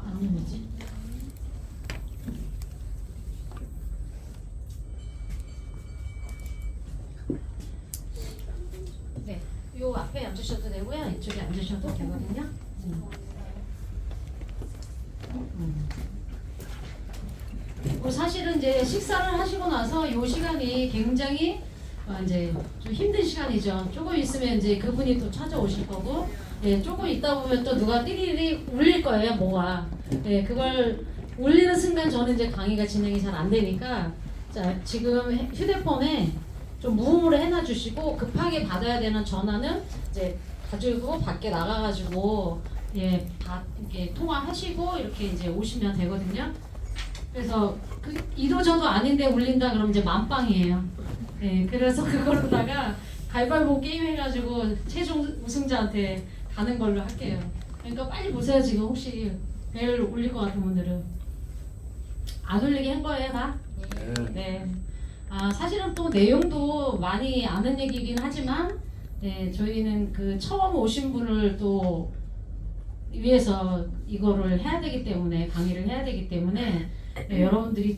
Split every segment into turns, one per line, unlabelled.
안 되지? 네, 요 앞에 앉으셔도 되고요. 이쪽에 앉으셔도 되거든요. 사실은 이제 식사를 하시고 나서 요 시간이 굉장히 이제 좀 힘든 시간이죠. 조금 있으면 이제 그분이 또 찾아오실 거고, 예, 조금 있다 보면 또 누가 띠리리 울릴 거예요, 뭐가. 예, 그걸 울리는 순간 저는 이제 강의가 진행이 잘 안 되니까, 자, 지금 휴대폰에 좀 무음으로 해놔주시고, 급하게 받아야 되는 전화는 이제 가지고 밖에 나가가지고, 예, 이렇게 통화하시고, 이렇게 이제 오시면 되거든요. 그래서 이도 저도 아닌데 울린다 그러면 이제 만빵이에요. 네, 그래서 그걸로다가 가위바위보 게임 해가지고 최종 우승자한테 가는 걸로 할게요. 그러니까 빨리 보세요. 지금 혹시 벨 울릴 것 같은 분들은 안 울리게 한 거예요, 다? 네. 사실은 또 내용도 많이 아는 얘기긴 하지만, 네, 저희는 그 처음 오신 분을 또 위해서 이거를 해야 되기 때문에, 강의를 해야 되기 때문에, 네, 여러분들이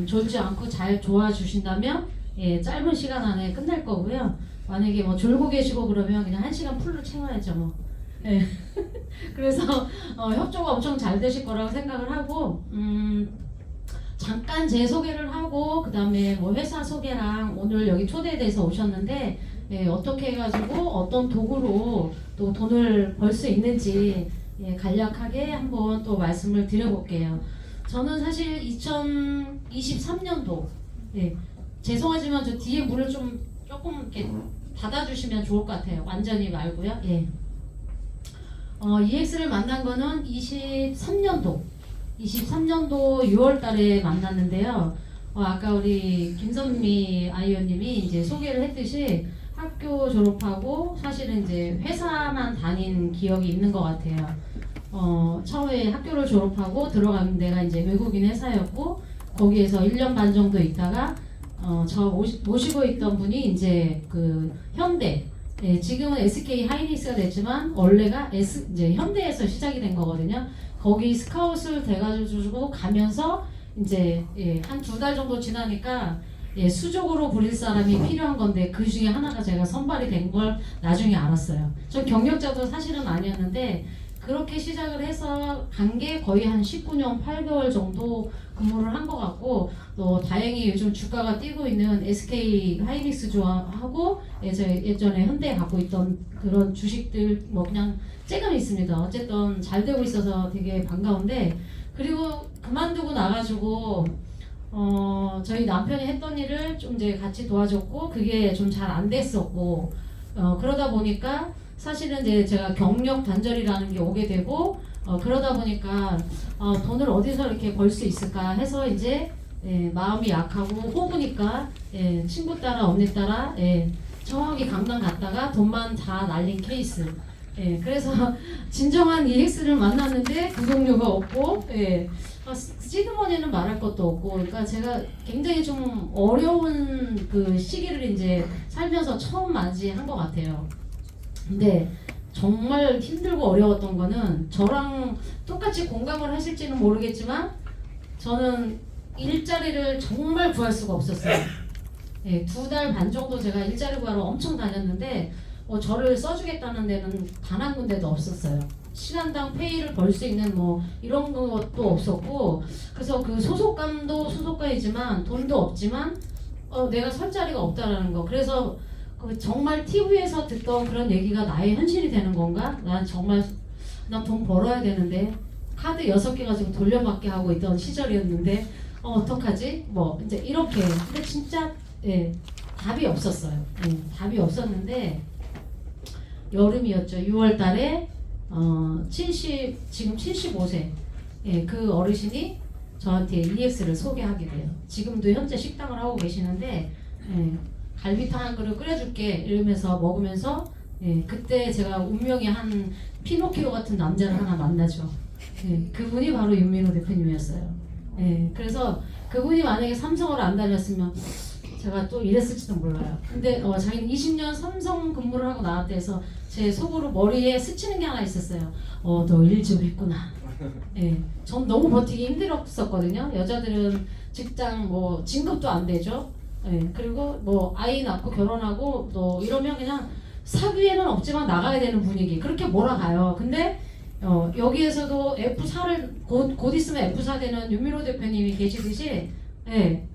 졸지 않고 잘 도와주신다면, 예, 짧은 시간 안에 끝날 거고요. 만약에 뭐 졸고 계시고 그러면 그냥 1시간 풀로 채워야죠, 뭐. 예. 그래서 협조가 엄청 잘 되실 거라고 생각을 하고, 잠깐 제 소개를 하고, 그 다음에 뭐 회사 소개랑 오늘 여기 초대돼서 오셨는데, 예, 어떻게 해가지고 어떤 도구로 또 돈을 벌 수 있는지, 예, 간략하게 한번 또 말씀을 드려볼게요. 저는 사실 2023년도, 예, 죄송하지만 저 뒤에 물을 조금 이렇게 닫아주시면 좋을 것 같아요. 완전히 말고요. 예. EX를 만난 거는 23년도 6월달에 만났는데요. 아까 우리 김선미 아이원님이 이제 소개를 했듯이 학교 졸업하고 사실은 이제 회사만 다닌 기억이 있는 것 같아요. 처음에 학교를 졸업하고 들어간 데가 이제 외국인 회사였고, 거기에서 1년 반 정도 있다가 저 모시고 있던 분이 이제 그 현대, 예, 지금은 SK 하이닉스가 됐지만 원래가 이제 현대에서 시작이 된 거거든요. 거기 스카웃을 돼가지고 가면서 이제, 예, 한 2달 정도 지나니까, 예, 수족으로 부릴 사람이 필요한 건데 그 중에 하나가 제가 선발이 된 걸 나중에 알았어요. 전 경력자도 사실은 아니었는데 그렇게 시작을 해서 간 게 거의 한 19년 8개월 정도 근무를 한 것 같고, 또 다행히 요즘 주가가 뛰고 있는 SK 하이닉스 좋아하고, 예전에 현대에 갖고 있던 그런 주식들 뭐 그냥 쬐금 있습니다. 어쨌든 잘 되고 있어서 되게 반가운데, 그리고 그만두고 나가지고 저희 남편이 했던 일을 좀 이제 같이 도와줬고, 그게 좀 잘 안 됐었고, 그러다 보니까 사실은 이제 제가 경력 단절이라는 게 오게 되고, 그러다 보니까 돈을 어디서 이렇게 벌 수 있을까 해서 이제, 예, 마음이 약하고 호구니까, 예, 친구 따라 언니 따라, 예, 저기 강남 갔다가 돈만 다 날린 케이스. 예, 그래서 진정한 EX를 만났는데 구독료가 없고, 예, 시드머니는 말할 것도 없고, 그러니까 제가 굉장히 좀 어려운 그 시기를 이제 살면서 처음 맞이한 것 같아요. 근데 정말 힘들고 어려웠던 거는, 저랑 똑같이 공감을 하실지는 모르겠지만 저는 일자리를 정말 구할 수가 없었어요. 예, 2달 반 정도 제가 일자리 구하러 엄청 다녔는데 저를 써주겠다는 데는 단 한 군데도 없었어요. 시간당 페이를 벌 수 있는 뭐 이런 것도 없었고, 그래서 그 소속감도 소속감이지만 돈도 없지만 내가 설 자리가 없다라는 거. 그래서 정말 TV에서 듣던 그런 얘기가 나의 현실이 되는 건가? 난 정말 난 돈 벌어야 되는데 카드 6개 가지고 돌려받기 하고 있던 시절이었는데 어떡하지? 뭐 이제 이렇게. 근데 진짜, 예, 답이 없었어요. 예, 답이 없었는데 여름이었죠. 6월달에 지금 75세, 예, 그 어르신이 저한테 EX를 소개하게 돼요. 지금도 현재 식당을 하고 계시는데, 예, 갈비탕 한 그릇 끓여줄게 이러면서 먹으면서, 예, 그때 제가 운명의 한 피노키오 같은 남자를 하나 만나죠. 예, 그분이 바로 윤민호 대표님이었어요. 예, 그래서 그분이 만약에 삼성을 안 다녔으면 제가 또 이랬을지도 몰라요. 근데 자기는 20년 삼성 근무를 하고 나왔대서 제 속으로 머리에 스치는 게 하나 있었어요. 너 일 좀 했구나. 예, 전 너무 버티기 힘들었었거든요. 여자들은 직장 뭐 진급도 안 되죠. 예, 그리고 뭐 아이 낳고 결혼하고 또 이러면 그냥 사귀에는 없지만 나가야 되는 분위기. 그렇게 몰아가요. 근데 여기에서도 F4를 곧 있으면 F4 되는 윤미로 대표님이 계시듯이 예,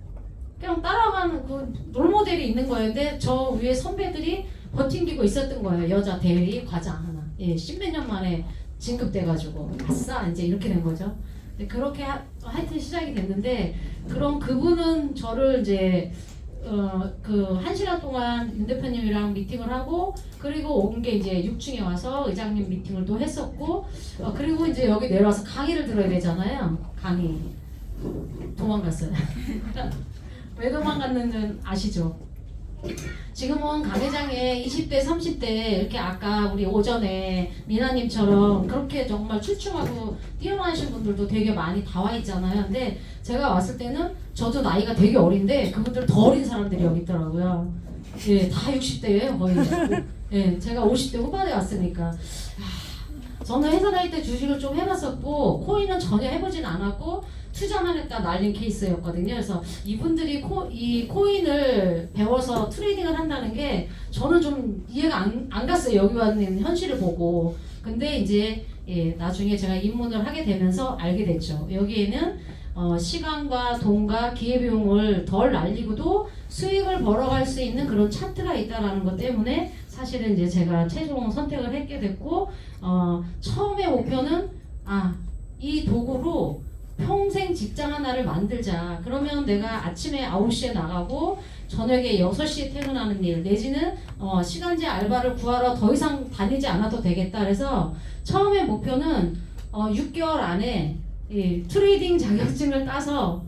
그냥 따라가는 그 롤모델이 있는 거예요. 근데 저 위에 선배들이 버팅기고 있었던 거예요. 여자 대리 과장 하나. 예, 십몇 년 만에 진급돼가지고 아싸 이제 이렇게 된 거죠. 근데 그렇게 하여튼 시작이 됐는데 그럼 그분은 저를 이제 그 1시간 동안 윤 대표님이랑 미팅을 하고 그리고 온 게 이제 6층에 와서 의장님 미팅을 또 했었고 그리고 이제 여기 내려와서 강의를 들어야 되잖아요. 강의 도망갔어요. 왜 도망갔는지 아시죠? 지금은 강회장에 20대, 30대 이렇게 아까 우리 오전에 미나님처럼 그렇게 정말 출중하고 뛰어나신 분들도 되게 많이 다 와 있잖아요. 근데 제가 왔을 때는 저도 나이가 되게 어린데 그분들 더 어린 사람들이 여기 있더라고요. 예, 다 60대예요 거의. 예, 제가 50대 후반에 왔으니까. 저는 회사 다닐 때 주식을 좀 해봤었고 코인은 전혀 해보진 않았고 투자만 했다 날린 케이스였거든요. 그래서 이분들이 이 코인을 배워서 트레이딩을 한다는 게 저는 좀 이해가 안 갔어요. 여기 왔는 현실을 보고. 근데 이제 나중에 제가 입문을 하게 되면서 알게 됐죠. 여기에는 시간과 돈과 기회비용을 덜 날리고도 수익을 벌어갈 수 있는 그런 차트가 있다라는 것 때문에 사실은 이제 제가 최종 선택을 했게 됐고 처음에 목표는 이 도구로 평생 직장 하나를 만들자. 그러면 내가 아침에 9시에 나가고 저녁에 6시에 퇴근하는 일 내지는 시간제 알바를 구하러 더 이상 다니지 않아도 되겠다. 그래서 처음에 목표는 6개월 안에 트레이딩 자격증을 따서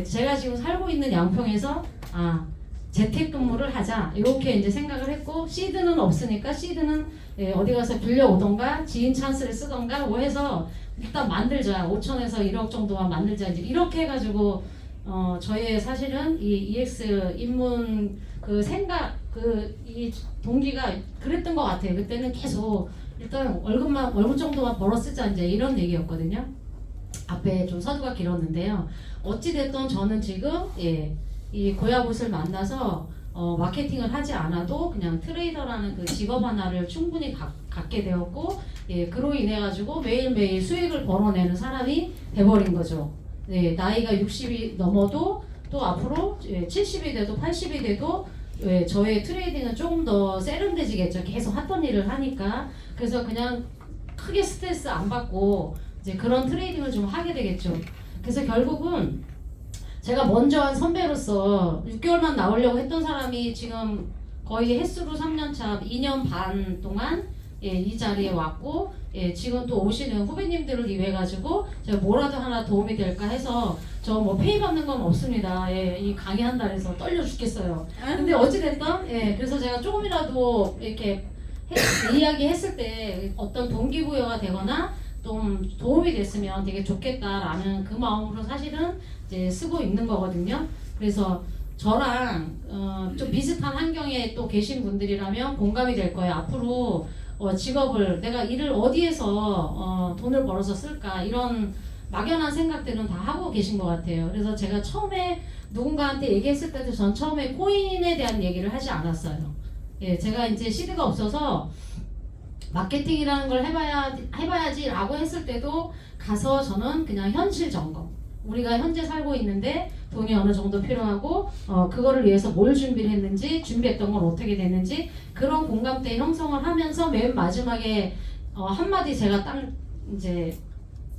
제가 지금 살고 있는 양평에서 재택근무를 하자 이렇게 이제 생각을 했고 시드는 없으니까 시드는 어디 가서 빌려오던가 지인 찬스를 쓰던가 뭐 해서 일단 만들자 5천에서 1억 정도만 만들자 이렇게 해가지고 저의 사실은 이 EX 입문 그 생각 이 동기가 그랬던 것 같아요. 그때는 계속 일단 월급 정도만 벌어 쓰자 이제 이런 얘기였거든요. 앞에 좀 서두가 길었는데요. 어찌됐든 저는 지금 이 고야봇을 만나서 마케팅을 하지 않아도 그냥 트레이더라는 그 직업 하나를 충분히 갖게 되었고 그로 인해 가지고 매일매일 수익을 벌어내는 사람이 돼버린 거죠. 나이가 60이 넘어도 또 앞으로 70이 돼도 80이 돼도 저의 트레이딩은 조금 더 세련돼지겠죠. 계속 하던 일을 하니까. 그래서 그냥 크게 스트레스 안 받고 이제 그런 트레이딩을 좀 하게 되겠죠. 그래서 결국은 제가 먼저 한 선배로서 6개월만 나오려고 했던 사람이 지금 거의 횟수로 3년차 2년 반 동안 이 자리에 왔고 지금 또 오시는 후배님들을 위해 가지고 제가 뭐라도 하나 도움이 될까 해서 저 뭐 페이 받는 건 없습니다. 이 강의한다 해서 떨려 죽겠어요. 근데 어찌됐든 그래서 제가 조금이라도 이렇게 이야기했을 때 어떤 동기부여가 되거나 좀 도움이 됐으면 되게 좋겠다라는 그 마음으로 사실은 이제 쓰고 있는 거거든요. 그래서 저랑 좀 비슷한 환경에 또 계신 분들이라면 공감이 될 거예요. 앞으로 직업을 내가 일을 어디에서 돈을 벌어서 쓸까 이런 막연한 생각들은 다 하고 계신 것 같아요. 그래서 제가 처음에 누군가한테 얘기했을 때도 전 처음에 코인에 대한 얘기를 하지 않았어요. 제가 이제 시드가 없어서 마케팅이라는 걸 해봐야지라고 했을 때도 가서 저는 그냥 현실 점검. 우리가 현재 살고 있는데 돈이 어느 정도 필요하고 그거를 위해서 뭘 준비를 했는지 준비했던 건 어떻게 됐는지 그런 공감대 형성을 하면서 맨 마지막에 한마디 제가 딱 이제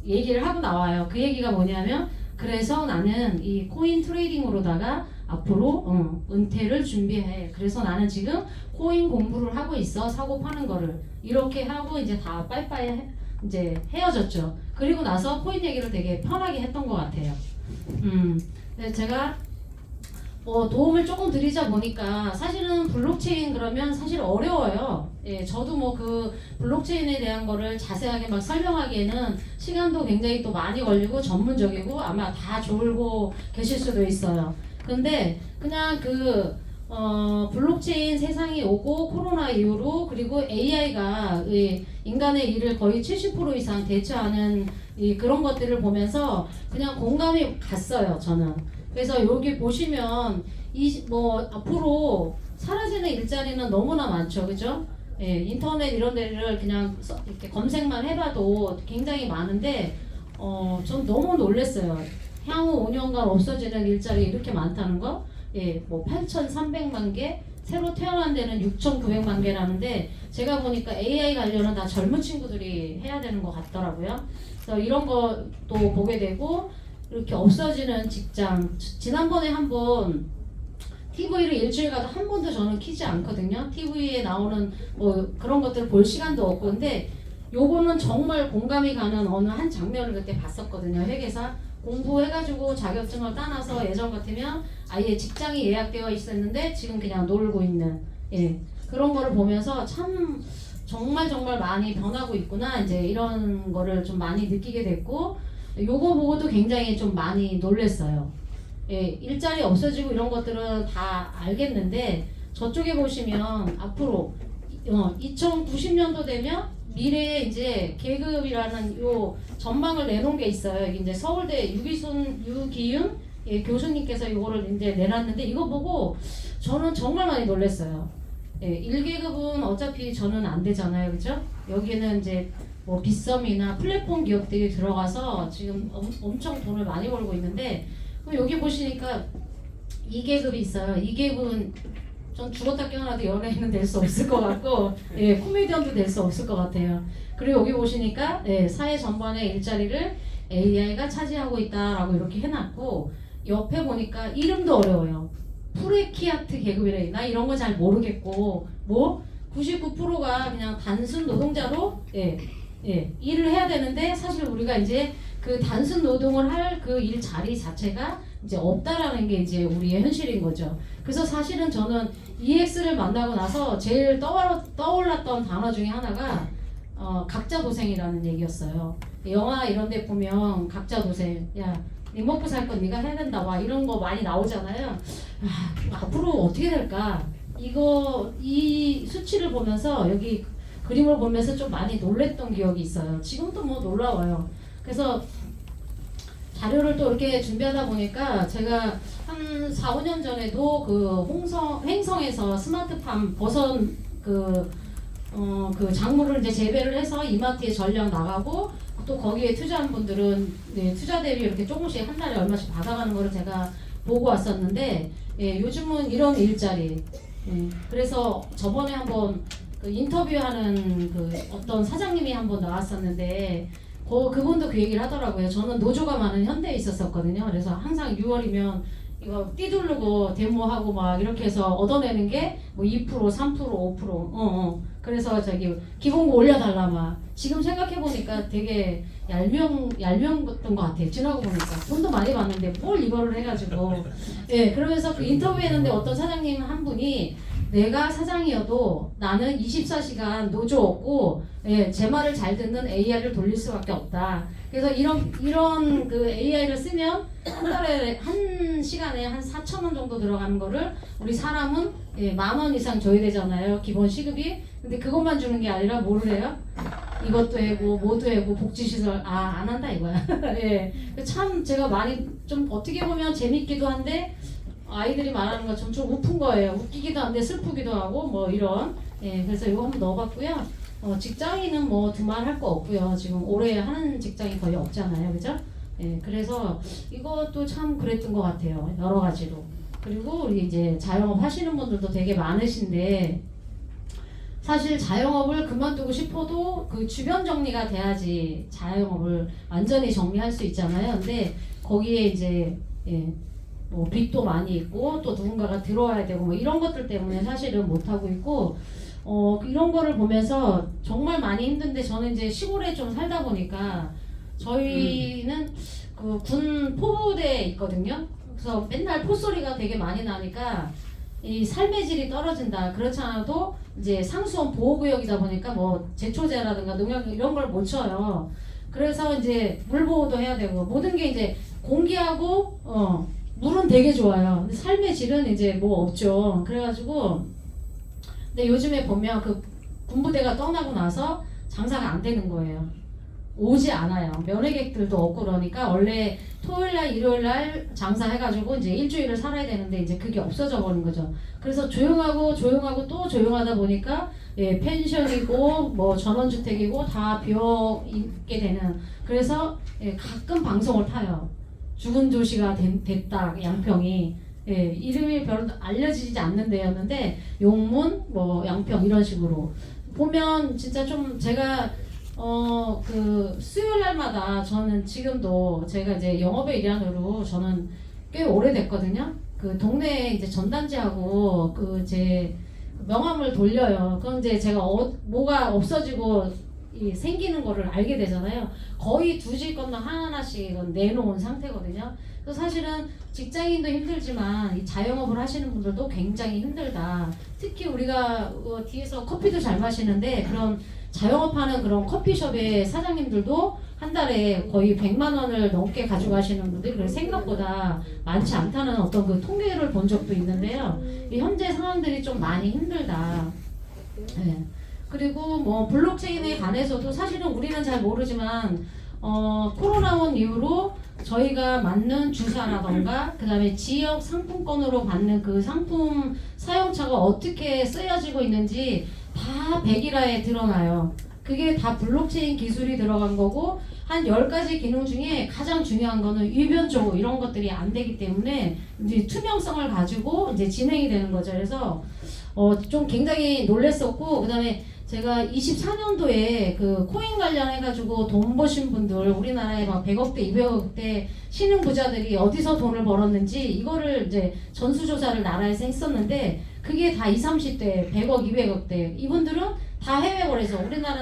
얘기를 하고 나와요. 그 얘기가 뭐냐면 그래서 나는 이 코인 트레이딩으로다가 앞으로 은퇴를 준비해. 그래서 나는 지금 코인 공부를 하고 있어. 사고 파는 거를 이렇게 하고 이제 다 빠이빠이 이제 헤어졌죠. 그리고 나서 코인 얘기를 되게 편하게 했던 것 같아요. 제가 도움을 조금 드리자 보니까 사실은 블록체인 그러면 사실 어려워요. 저도 뭐 그 블록체인에 대한 거를 자세하게 막 설명하기에는 시간도 굉장히 또 많이 걸리고 전문적이고 아마 다 졸고 계실 수도 있어요. 근데 그냥 블록체인 세상이 오고 코로나 이후로 그리고 AI가 인간의 일을 거의 70% 이상 대체하는 그런 것들을 보면서 그냥 공감이 갔어요, 저는. 그래서 여기 보시면 앞으로 사라지는 일자리는 너무나 많죠, 그죠? 예, 인터넷 이런 데를 그냥 이렇게 검색만 해봐도 굉장히 많은데, 전 너무 놀랐어요. 향후 5년간 없어지는 일자리 이렇게 많다는 거. 예, 뭐 8,300만 개, 새로 태어난 데는 6,900만 개라는데, 제가 보니까 AI 관련은 다 젊은 친구들이 해야 되는 것 같더라고요. 그래서 이런 것도 보게 되고, 이렇게 없어지는 직장. 지난번에 한번 TV를 일주일 가도 한 번도 저는 키지 않거든요. TV에 나오는 뭐 그런 것들을 볼 시간도 없고, 근데 요거는 정말 공감이 가는 어느 한 장면을 그때 봤었거든요. 회계사 공부해가지고 자격증을 따놔서 예전 같으면 아예 직장이 예약되어 있었는데 지금 그냥 놀고 있는, 예, 그런 거를 보면서 참 정말 많이 변하고 있구나, 이제 이런 거를 좀 많이 느끼게 됐고, 요거 보고도 굉장히 좀 많이 놀랬어요. 예, 일자리 없어지고 이런 것들은 다 알겠는데, 저쪽에 보시면 앞으로 2090년도 되면 미래에 이제 계급이라는 요 전망을 내놓은 게 있어요. 여기 이제 서울대 유기윤 교수님께서 이거를 이제 내놨는데, 이거 보고 저는 정말 많이 놀랐어요. 예, 1계급은 어차피 저는 안 되잖아요, 그죠? 여기는 이제 뭐 빗썸이나 플랫폼 기업들이 들어가서 지금 엄청 돈을 많이 벌고 있는데, 그럼 여기 보시니까 2계급이 있어요. 2계급은 전 죽었다 깨어나도 연예인은 될 수 없을 것 같고, 예, 코미디언도 될 수 없을 것 같아요. 그리고 여기 보시니까, 예, 사회 전반의 일자리를 AI가 차지하고 있다라고 이렇게 해놨고, 옆에 보니까 이름도 어려워요. 프레키아트 계급이래. 나 이런 거 잘 모르겠고, 뭐 99%가 그냥 단순 노동자로, 일을 해야 되는데, 사실 우리가 이제 그 단순 노동을 할 그 일 자리 자체가 이제 없다라는 게 이제 우리의 현실인 거죠. 그래서 사실은 저는 EX를 만나고 나서 제일 떠올랐던 단어 중에 하나가 각자 도생이라는 얘기였어요. 영화 이런 데 보면 각자 도생, 야, 네 먹고 살 건 네가 해야 된다, 와, 이런 거 많이 나오잖아요. 앞으로 어떻게 될까? 이 수치를 보면서, 여기 그림을 보면서 좀 많이 놀랬던 기억이 있어요. 지금도 뭐 놀라워요. 그래서 자료를 또 이렇게 준비하다 보니까, 제가 한 4, 5년 전에도 횡성에서 스마트팜 버섯 작물을 이제 재배를 해서 이마트에 전량 나가고, 또 거기에 투자한 분들은 투자 대비 이렇게 조금씩 한 달에 얼마씩 받아가는 거를 제가 보고 왔었는데, 요즘은 이런 일자리, 그래서 저번에 한번 인터뷰하는 어떤 사장님이 한번 나왔었는데, 그분도 그 얘기를 하더라고요. 저는 노조가 많은 현대에 있었거든요. 그래서 항상 6월이면 이거 띠두르고 데모하고 막 이렇게 해서 얻어내는 게 뭐 2%, 3%, 5%. 그래서 저기 기본고 올려달라 막. 지금 생각해 보니까 되게 얄미웠던 것 같아요. 지나고 보니까 돈도 많이 받는데 뭘 이거를 해가지고. 예, 그러면서 그 인터뷰했는데 어떤 사장님 한 분이, 내가 사장이어도 나는 24시간 노조 없고, 제 말을 잘 듣는 AI를 돌릴 수밖에 없다. 그래서 이런 그 AI를 쓰면 한 달에 한 시간에 한 4,000원 정도 들어가는 거를 우리 사람은 10,000원 이상 줘야 되잖아요, 기본 시급이. 근데 그것만 주는 게 아니라 뭐를 해요? 이것도 해고 뭐도 해고 복지시설 안 한다 이거야. 예, 참 제가 많이 좀 어떻게 보면 재밌기도 한데, 아이들이 말하는 것처럼 좀 웃픈 거예요. 웃기기도 한데 슬프기도 하고 뭐 이런. 그래서 이거 한번 넣어봤고요. 직장인은 뭐 두말할 거 없고요. 지금 올해 하는 직장이 거의 없잖아요, 그죠? 그래서 이것도 참 그랬던 것 같아요, 여러 가지로. 그리고 우리 이제 자영업 하시는 분들도 되게 많으신데, 사실 자영업을 그만두고 싶어도 그 주변 정리가 돼야지 자영업을 완전히 정리할 수 있잖아요. 근데 거기에 이제 뭐 빚도 많이 있고, 또 누군가가 들어와야 되고 뭐 이런 것들 때문에 사실은 못 하고 있고, 이런 거를 보면서 정말 많이 힘든데, 저는 이제 시골에 좀 살다 보니까 저희는 그 군 포부대에 있거든요. 그래서 맨날 포소리가 되게 많이 나니까 이 삶의 질이 떨어진다. 그렇지 않아도 이제 상수원 보호구역이다 보니까 뭐 제초제라든가 농약 이런 걸 못 쳐요. 그래서 이제 물 보호도 해야 되고, 모든 게 이제 공기하고 물은 되게 좋아요. 근데 삶의 질은 이제 뭐 없죠. 그래가지고 근데 요즘에 보면 그 군부대가 떠나고 나서 장사가 안 되는 거예요. 오지 않아요. 면회객들도 없고 그러니까 원래 토요일날 일요일날 장사해가지고 이제 일주일을 살아야 되는데 이제 그게 없어져 버린 거죠. 그래서 조용하고 조용하고 또 조용하다 보니까 예, 펜션이고 뭐 전원주택이고 다 비어 있게 되는. 그래서 예, 가끔 방송을 타요. 죽은 도시가 됐다 양평이. 예, 이름이 별로 알려지지 않는 데였는데 용문 뭐 양평 이런 식으로 보면 진짜 좀 제가 그 수요일 날마다 저는 지금도 제가 이제 영업의 일환으로 저는 꽤 오래됐거든요. 그 동네에 이제 전단지하고 그 제 명함을 돌려요. 그럼 이제 제가 뭐가 없어지고 생기는 거를 알게 되잖아요. 거의 두 집 건너 하나씩 내놓은 상태거든요. 그래서 사실은 직장인도 힘들지만 이 자영업을 하시는 분들도 굉장히 힘들다. 특히 우리가 뒤에서 커피도 잘 마시는데 그런 자영업하는 그런 커피숍의 사장님들도 한 달에 거의 100만 원을 넘게 가져가시는 분들이 생각보다 많지 않다는 어떤 그 통계를 본 적도 있는데요. 이 현재 상황들이 좀 많이 힘들다. 네. 그리고 뭐 블록체인에 관해서도 사실은 우리는 잘 모르지만 코로나 온 이후로 저희가 맞는 주사라던가 그 다음에 지역 상품권으로 받는 그 상품 사용처가 어떻게 쓰여지고 있는지 다 백일화에 드러나요. 그게 다 블록체인 기술이 들어간 거고 한 10가지 기능 중에 가장 중요한 거는 유변조고 이런 것들이 안 되기 때문에 이제 투명성을 가지고 이제 진행이 되는 거죠. 그래서 좀 굉장히 놀랬었고 그다음에 제가 24년도에 그 코인 관련해가지고 돈 버신 분들 우리나라에 막 100억대, 200억대 신흥 부자들이 어디서 돈을 벌었는지 이거를 이제 전수조사를 나라에서 했었는데 그게 다 20, 30대, 100억, 200억대 이분들은 다 해외 거래소 우리나라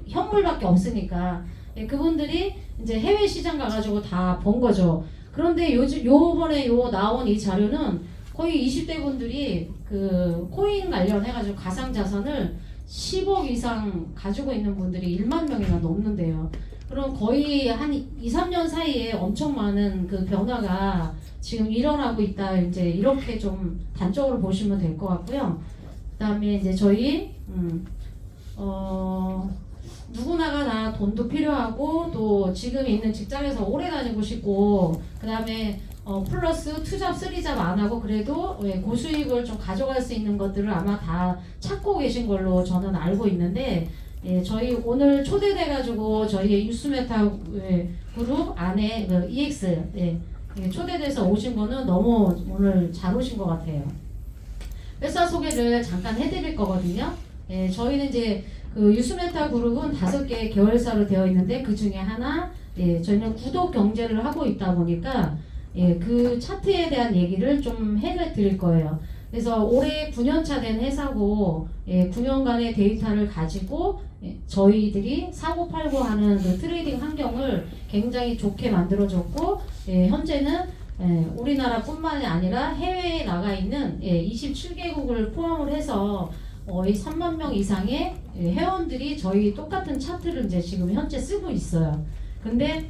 현물밖에 없으니까 예, 그분들이 이제 해외 시장 가가지고 다 번 거죠. 그런데 요번에 나온 이 자료는 거의 20대 분들이 그 코인 관련해가지고 가상자산을 10억 이상 가지고 있는 분들이 1만 명이나 넘는데요. 그럼 거의 한 2, 3년 사이에 엄청 많은 그 변화가 지금 일어나고 있다. 이제 이렇게 좀 단적으로 보시면 될 것 같고요. 그다음에 이제 저희 누구나가 다 돈도 필요하고 또 지금 있는 직장에서 오래 다니고 싶고 그다음에 플러스 투잡, 쓰리잡 안 하고 그래도 고수익을 좀 가져갈 수 있는 것들을 아마 다 찾고 계신 걸로 저는 알고 있는데 예, 저희 오늘 초대돼가지고 저희 유스메타 그룹 안에 그 EX 초대돼서 오신 거는 너무 오늘 잘 오신 것 같아요. 회사 소개를 잠깐 해드릴 거거든요. 예, 저희는 이제 그 유스메타 그룹은 5개 계열사로 되어 있는데 그 중에 하나 저희는 구독 경제를 하고 있다 보니까 예, 그 차트에 대한 얘기를 좀 해드릴 거예요. 그래서 올해 9년차 된 회사고 9년간의 데이터를 가지고 저희들이 사고팔고 하는 그 트레이딩 환경을 굉장히 좋게 만들어줬고 현재는 우리나라뿐만이 아니라 해외에 나가 있는 27개국을 포함을 해서 거의 3만 명 이상의 회원들이 저희 똑같은 차트를 이제 지금 현재 쓰고 있어요. 근데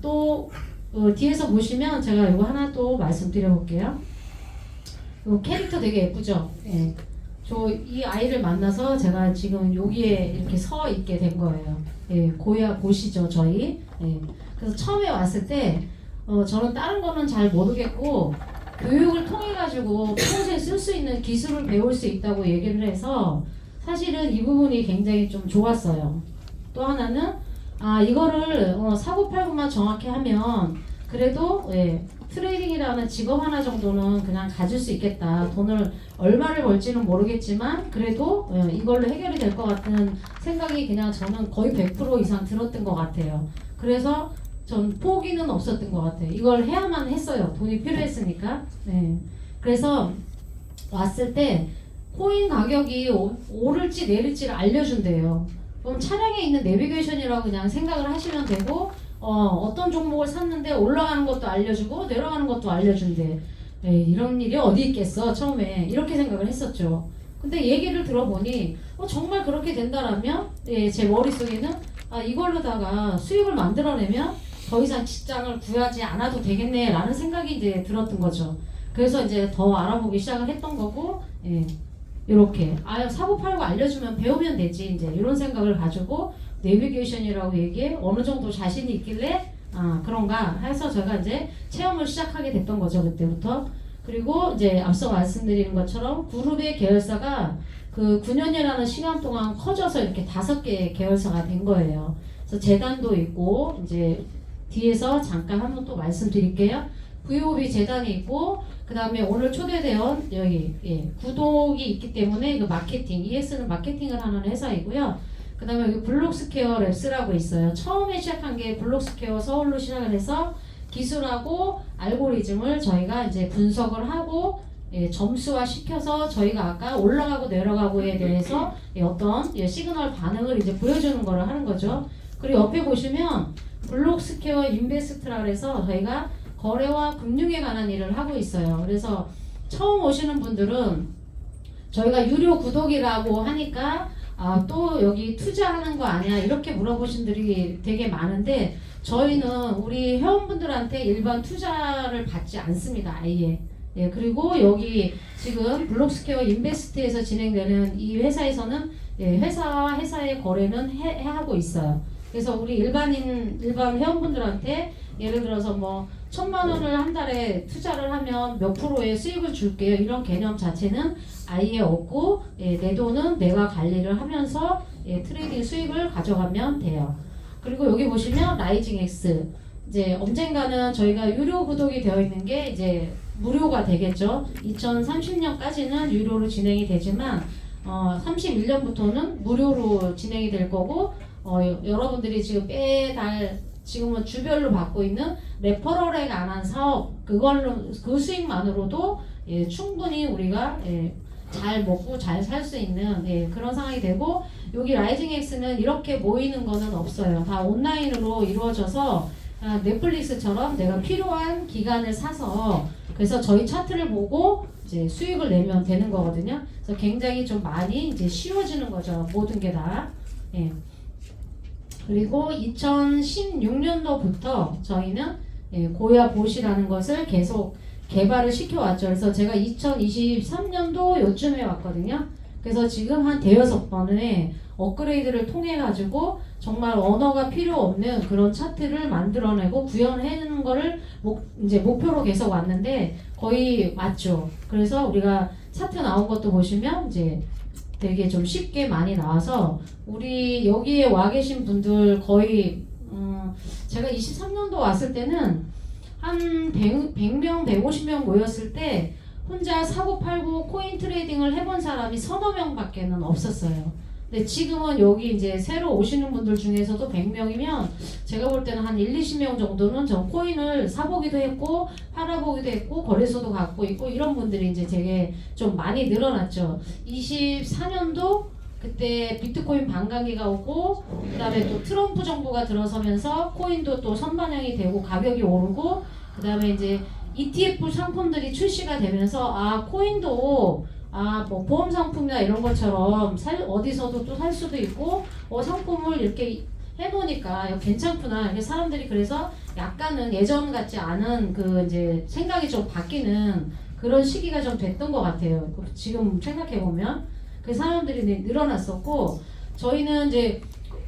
또 뒤에서 보시면 제가 이거 하나 또 말씀드려 볼게요. 이 캐릭터 되게 예쁘죠? 예. 저 이 아이를 만나서 제가 지금 여기에 이렇게 서 있게 된 거예요. 예, 보시죠, 저희. 예. 그래서 처음에 왔을 때 저는 다른 거는 잘 모르겠고 교육을 통해 가지고 평소에 쓸 수 있는 기술을 배울 수 있다고 얘기를 해서 사실은 이 부분이 굉장히 좀 좋았어요. 또 하나는 이거를 사고팔고만 정확히 하면 그래도 트레이딩이라는 직업 하나 정도는 그냥 가질 수 있겠다. 돈을 얼마를 벌지는 모르겠지만 그래도 이걸로 해결이 될 것 같은 생각이 그냥 저는 거의 100% 이상 들었던 것 같아요. 그래서 전 포기는 없었던 것 같아요. 이걸 해야만 했어요. 돈이 필요했으니까. 네. 그래서 왔을 때 코인 가격이 오를지 내릴지를 알려준대요. 그럼 차량에 있는 내비게이션이라고 그냥 생각을 하시면 되고 어떤 종목을 샀는데 올라가는 것도 알려주고 내려가는 것도 알려준대. 이런 일이 어디 있겠어 처음에 이렇게 생각을 했었죠. 근데 얘기를 들어보니 정말 그렇게 된다라면 제 머릿속에는 이걸로다가 수익을 만들어내면 더 이상 직장을 구하지 않아도 되겠네라는 생각이 이제 들었던 거죠. 그래서 이제 더 알아보기 시작을 했던 거고, 예, 이렇게 사고 팔고 알려주면 배우면 되지 이제 이런 생각을 가지고 내비게이션이라고 얘기해 어느 정도 자신이 있길래 그런가 해서 제가 이제 체험을 시작하게 됐던 거죠 그때부터. 그리고 이제 앞서 말씀드린 것처럼 그룹의 계열사가 그 9년이라는 시간 동안 커져서 이렇게 5개 계열사가 된 거예요. 그래서 재단도 있고 이제 뒤에서 잠깐 한번 또 말씀드릴게요. VOB 재단이 있고 그 다음에 오늘 초대대원 여기 구독이 있기 때문에 그 마케팅 ES는 마케팅을 하는 회사이고요. 그 다음에 여기 블록스퀘어 랩스라고 있어요. 처음에 시작한 게 블록스퀘어 서울로 시작을 해서 기술하고 알고리즘을 저희가 이제 분석을 하고 점수화 시켜서 저희가 아까 올라가고 내려가고에 대해서 어떤 시그널 반응을 이제 보여주는 거를 하는 거죠. 그리고 옆에 보시면 블록스퀘어 인베스트라 그래서 저희가 거래와 금융에 관한 일을 하고 있어요. 그래서 처음 오시는 분들은 저희가 유료 구독이라고 하니까 또 여기 투자하는 거 아니야 이렇게 물어보신 분들이 되게 많은데 저희는 우리 회원분들한테 일반 투자를 받지 않습니다. 아예. 예, 그리고 여기 지금 블록스퀘어 인베스트에서 진행되는 이 회사에서는 회사와 회사의 거래는 하고 있어요. 그래서 우리 일반 회원분들한테 예를 들어서 뭐 1,000만 원을 한 달에 투자를 하면 몇 프로의 수익을 줄게요 이런 개념 자체는 아예 없고 내 돈은 내가 관리를 하면서 트레이딩 수익을 가져가면 돼요. 그리고 여기 보시면 라이징 X 이제 언젠가는 저희가 유료 구독이 되어 있는 게 이제 무료가 되겠죠. 2030년까지는 유료로 진행이 되지만 31년부터는 무료로 진행이 될 거고 여러분들이 지금 매달 지금은 주별로 받고 있는 레퍼럴에 관한 사업 그 수익만으로도 충분히 우리가 잘 먹고 잘 살 수 있는 그런 상황이 되고 여기 라이징 X는 이렇게 모이는 거는 없어요. 다 온라인으로 이루어져서 넷플릭스처럼 내가 필요한 기간을 사서 그래서 저희 차트를 보고 이제 수익을 내면 되는 거거든요. 그래서 굉장히 좀 많이 이제 쉬워지는 거죠. 모든 게 다. 그리고 2016년도부터 저희는 고야 보시라는 것을 계속 개발을 시켜왔죠. 그래서 제가 2023년도 요쯤에 왔거든요. 그래서 지금 한 대여섯 번의 업그레이드를 통해 가지고 정말 언어가 필요 없는 그런 차트를 만들어내고 구현해내는 거를 이제 목표로 계속 왔는데 거의 맞죠. 그래서 우리가 차트 나온 것도 보시면 이제 되게 좀 쉽게 많이 나와서 우리 여기에 와 계신 분들 거의 제가 23년도 왔을 때는 한 100명, 150명 모였을 때 혼자 사고 팔고 코인 트레이딩을 해본 사람이 서너 명밖에는 없었어요. 근데 지금은 여기 이제 새로 오시는 분들 중에서도 100명이면 제가 볼 때는 한 20명 정도는 전 코인을 사보기도 했고 팔아보기도 했고 거래소도 갖고 있고 이런 분들이 이제 되게 좀 많이 늘어났죠. 24년도 그때 비트코인 반감기가 오고 그 다음에 또 트럼프 정부가 들어서면서 코인도 또 선반영이 되고 가격이 오르고 그 다음에 이제 ETF 상품들이 출시가 되면서 코인도 뭐 보험 상품이나 이런 것처럼 어디서도 또 살 수도 있고 상품을 이렇게 해놓으니까 괜찮구나. 이렇게 사람들이 그래서 약간은 예전 같지 않은 그 이제 생각이 좀 바뀌는 그런 시기가 좀 됐던 것 같아요. 지금 생각해 보면 그 사람들이 늘어났었고 저희는 이제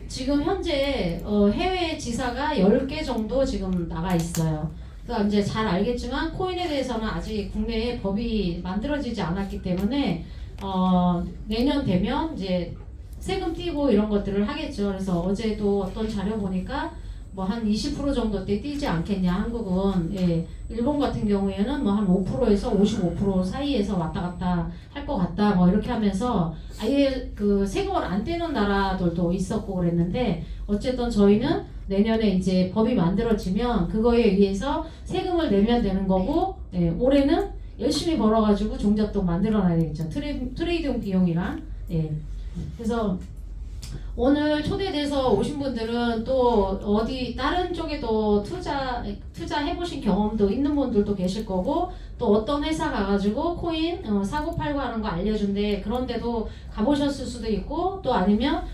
지금 현재 해외 지사가 10개 정도 지금 나가 있어요. 그러니까 이제 잘 알겠지만 코인에 대해서는 아직 국내에 법이 만들어지지 않았기 때문에 내년 되면 이제 세금 띄고 이런 것들을 하겠죠. 그래서 어제도 어떤 자료 보니까 뭐 한 20% 정도 때 띄지 않겠냐 한국은. 일본 같은 경우에는 뭐 한 5%에서 55% 사이에서 왔다 갔다 할 것 같다 뭐 이렇게 하면서 아예 그 세금을 안 떼는 나라들도 있었고 그랬는데 어쨌든 저희는 내년에 이제 법이 만들어지면 그거에 의해서 세금을 내면 되는 거고 올해는 열심히 벌어가지고 종잣돈 만들어놔야 되겠죠. 트레이딩 비용이랑. 그래서 오늘 초대돼서 오신 분들은 또 어디 다른 쪽에도 투자 해보신 경험도 있는 분들도 계실 거고 또 어떤 회사 가가지고 코인 사고 팔고 하는 거 알려준대 그런데도 가보셨을 수도 있고 또 아니면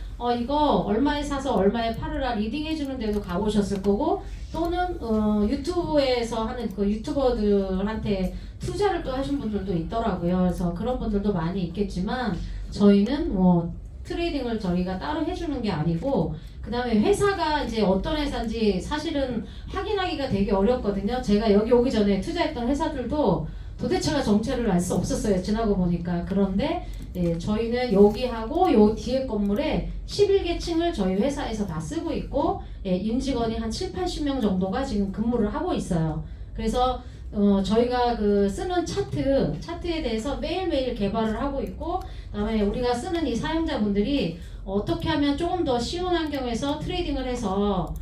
이거 얼마에 사서 얼마에 팔으라 리딩 해주는 데도 가보셨을 거고 또는 유튜브에서 하는 그 유튜버들한테 투자를 또 하신 분들도 있더라고요. 그래서 그런 분들도 많이 있겠지만 저희는 뭐 트레이딩을 저희가 따로 해주는 게 아니고 그 다음에 회사가 이제 어떤 회사인지 사실은 확인하기가 되게 어렵거든요. 제가 여기 오기 전에 투자했던 회사들도 도대체가 정체를 알 수 없었어요. 지나고 보니까. 그런데 저희는 여기하고 요 뒤에 건물에 11개 층을 저희 회사에서 다 쓰고 있고 임직원이 한 7, 80명 정도가 지금 근무를 하고 있어요. 그래서 저희가 그 쓰는 차트에 대해서 매일매일 개발을 하고 있고 그다음에 우리가 쓰는 이 사용자분들이 어떻게 하면 조금 더 쉬운 환경에서 트레이딩을 해서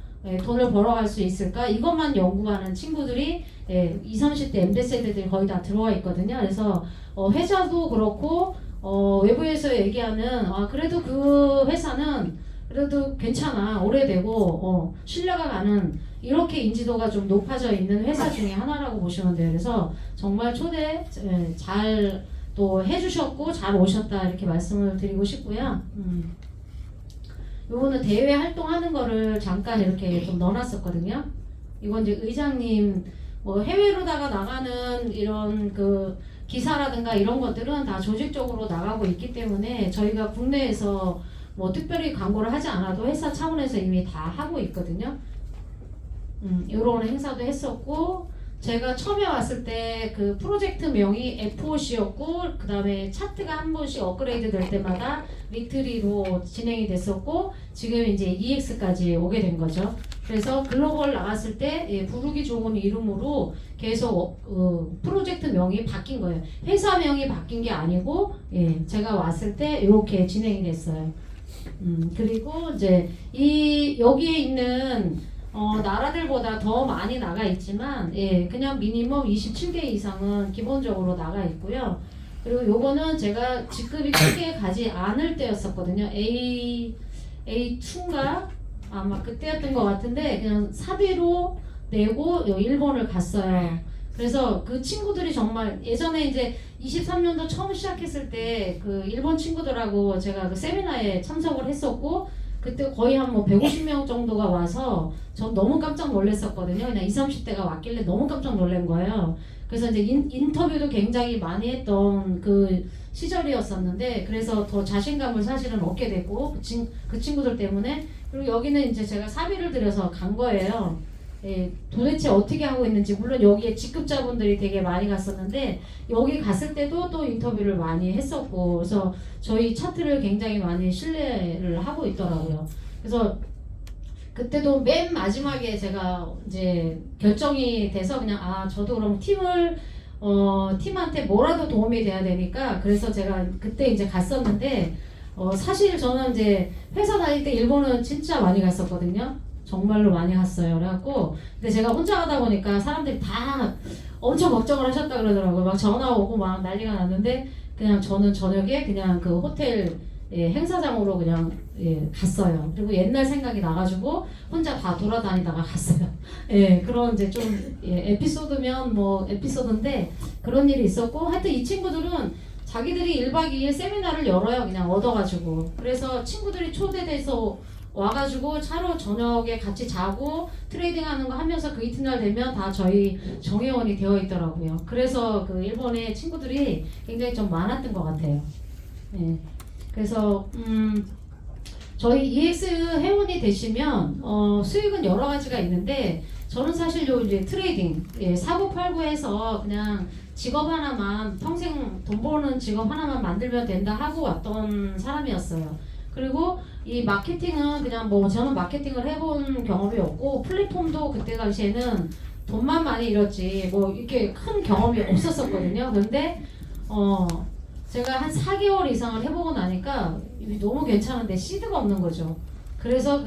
돈을 벌어갈 수 있을까 이것만 연구하는 친구들이 20, 30대 MZ 세대들이 거의 다 들어와 있거든요. 그래서 회사도 그렇고 외부에서 얘기하는 그래도 그 회사는 그래도 괜찮아 오래되고 신뢰가 가는 이렇게 인지도가 좀 높아져 있는 회사 중에 하나라고 보시면 돼요. 그래서 정말 초대 잘 또 해주셨고 잘 오셨다 이렇게 말씀을 드리고 싶고요. 요거는 대외 활동하는 거를 잠깐 이렇게 좀 넣어놨었거든요. 이건 이제 의장님 뭐 해외로다가 나가는 이런 그 기사라든가 이런 것들은 다 조직적으로 나가고 있기 때문에 저희가 국내에서 뭐 특별히 광고를 하지 않아도 회사 차원에서 이미 다 하고 있거든요. 이런 행사도 했었고 제가 처음에 왔을 때 그 프로젝트 명이 FOC였고 그 다음에 차트가 한 번씩 업그레이드 될 때마다 리트리로 진행이 됐었고 지금 이제 EX까지 오게 된 거죠. 그래서 글로벌 나갔을 때 부르기 좋은 이름으로 계속 프로젝트 명이 바뀐 거예요. 회사 명이 바뀐 게 아니고 제가 왔을 때 이렇게 진행이 됐어요. 그리고 이제 여기에 있는 나라들보다 더 많이 나가 있지만 그냥 미니멈 27개 이상은 기본적으로 나가 있고요. 그리고 요거는 제가 직급이 크게 가지 않을 때였었거든요. A2인가? 아마 그때였던 것 같은데 그냥 사비로 내고 일본을 갔어요. 그래서 그 친구들이 정말 예전에 이제 23년도 처음 시작했을 때 그 일본 친구들하고 제가 그 세미나에 참석을 했었고 그때 거의 한 뭐 150명 정도가 와서 전 너무 깜짝 놀랐었거든요. 그냥 20, 30대가 왔길래 너무 깜짝 놀란 거예요. 그래서 이제 인터뷰도 굉장히 많이 했던 그 시절이었었는데 그래서 더 자신감을 사실은 얻게 됐고 그 친구들 때문에 그리고 여기는 이제 제가 사비를 들여서 간 거예요. 도대체 어떻게 하고 있는지 물론 여기에 직급자분들이 되게 많이 갔었는데 여기 갔을 때도 또 인터뷰를 많이 했었고 그래서 저희 차트를 굉장히 많이 신뢰를 하고 있더라고요. 그래서 그때도 맨 마지막에 제가 이제 결정이 돼서 그냥 저도 그럼 팀한테 뭐라도 도움이 돼야 되니까 그래서 제가 그때 이제 갔었는데 사실 저는 이제 회사 다닐 때 일본은 진짜 많이 갔었거든요. 정말로 많이 갔어요. 그래갖고 근데 제가 혼자 가다 보니까 사람들이 다 엄청 걱정을 하셨다 그러더라고요. 막 전화 오고 막 난리가 났는데 그냥 저는 저녁에 그냥 그 호텔 행사장으로 그냥 갔어요. 그리고 옛날 생각이 나가지고 혼자 다 돌아다니다가 갔어요. 그런 이제 좀 에피소드면 뭐 에피소드인데 그런 일이 있었고 하여튼 이 친구들은 자기들이 1박 2일 세미나를 열어요. 그냥 얻어가지고 그래서 친구들이 초대돼서 와가지고 차로 저녁에 같이 자고 트레이딩하는 거 하면서 그 이튿날 되면 다 저희 정회원이 되어 있더라고요. 그래서 그 일본의 친구들이 굉장히 좀 많았던 것 같아요. 그래서 저희 EX 회원이 되시면 수익은 여러 가지가 있는데 저는 사실 요 이제 트레이딩 사고팔고해서 그냥 직업 하나만 평생 돈 버는 직업 하나만 만들면 된다 하고 왔던 사람이었어요. 그리고 이 마케팅은 그냥 뭐 저는 마케팅을 해본 경험이 없고 플랫폼도 그때 당시에는 돈만 많이 잃었지 뭐 이렇게 큰 경험이 없었었거든요. 근데 제가 한 4개월 이상을 해보고 나니까 너무 괜찮은데 시드가 없는 거죠. 그래서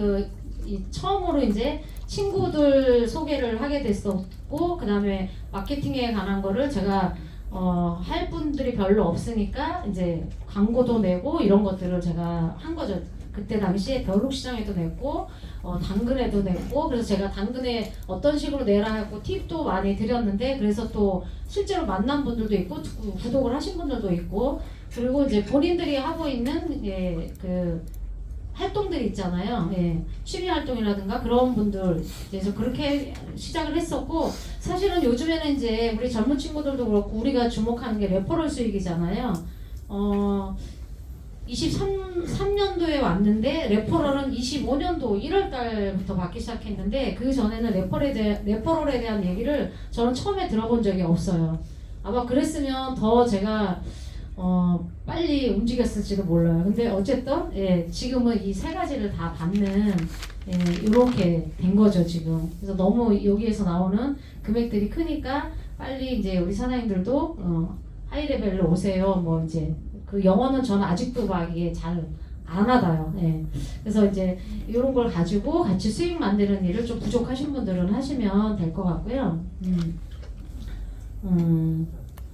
처음으로 이제 친구들 소개를 하게 됐었고 그 다음에 마케팅에 관한 거를 제가 할 분들이 별로 없으니까 이제 광고도 내고 이런 것들을 제가 한 거죠. 그때 당시에 벼룩시장에도 냈고 당근에도 냈고 그래서 제가 당근에 어떤 식으로 내라 하고 팁도 많이 드렸는데 그래서 또 실제로 만난 분들도 있고 구독을 하신 분들도 있고 그리고 이제 본인들이 하고 있는 활동들이 있잖아요. 예, 취미 활동이라든가 그런 분들 그래서 그렇게 시작을 했었고 사실은 요즘에는 이제 우리 젊은 친구들도 그렇고 우리가 주목하는 게 레퍼럴 수익이잖아요. 23년도에 왔는데 레퍼럴은 25년도 1월 달부터 받기 시작했는데 그 전에는 레퍼럴에 대한 얘기를 저는 처음에 들어본 적이 없어요. 아마 그랬으면 더 제가 빨리 움직였을지도 몰라요. 근데 어쨌든 예, 지금은 이 세 가지를 다 받는 이렇게 된 거죠 지금. 그래서 너무 여기에서 나오는 금액들이 크니까 빨리 이제 우리 사장님들도 하이 레벨로 오세요. 뭐 이제 그 영어는 저는 아직도 막 이게 잘 안 하다요. 예. 그래서 이제 이런 걸 가지고 같이 수익 만드는 일을 좀 부족하신 분들은 하시면 될 것 같고요.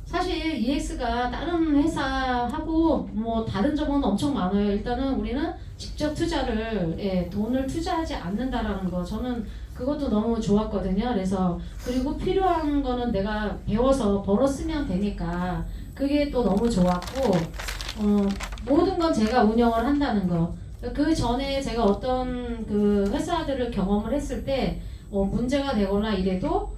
사실 EX가 다른 회사하고 뭐 다른 점은 엄청 많아요. 일단은 우리는 직접 투자를 돈을 투자하지 않는다라는 거 저는 그것도 너무 좋았거든요. 그래서 그리고 필요한 거는 내가 배워서 벌어 쓰면 되니까 그게 또 너무 좋았고 모든 건 제가 운영을 한다는 거. 그 전에 제가 어떤 그 회사들을 경험을 했을 때 문제가 되거나 이래도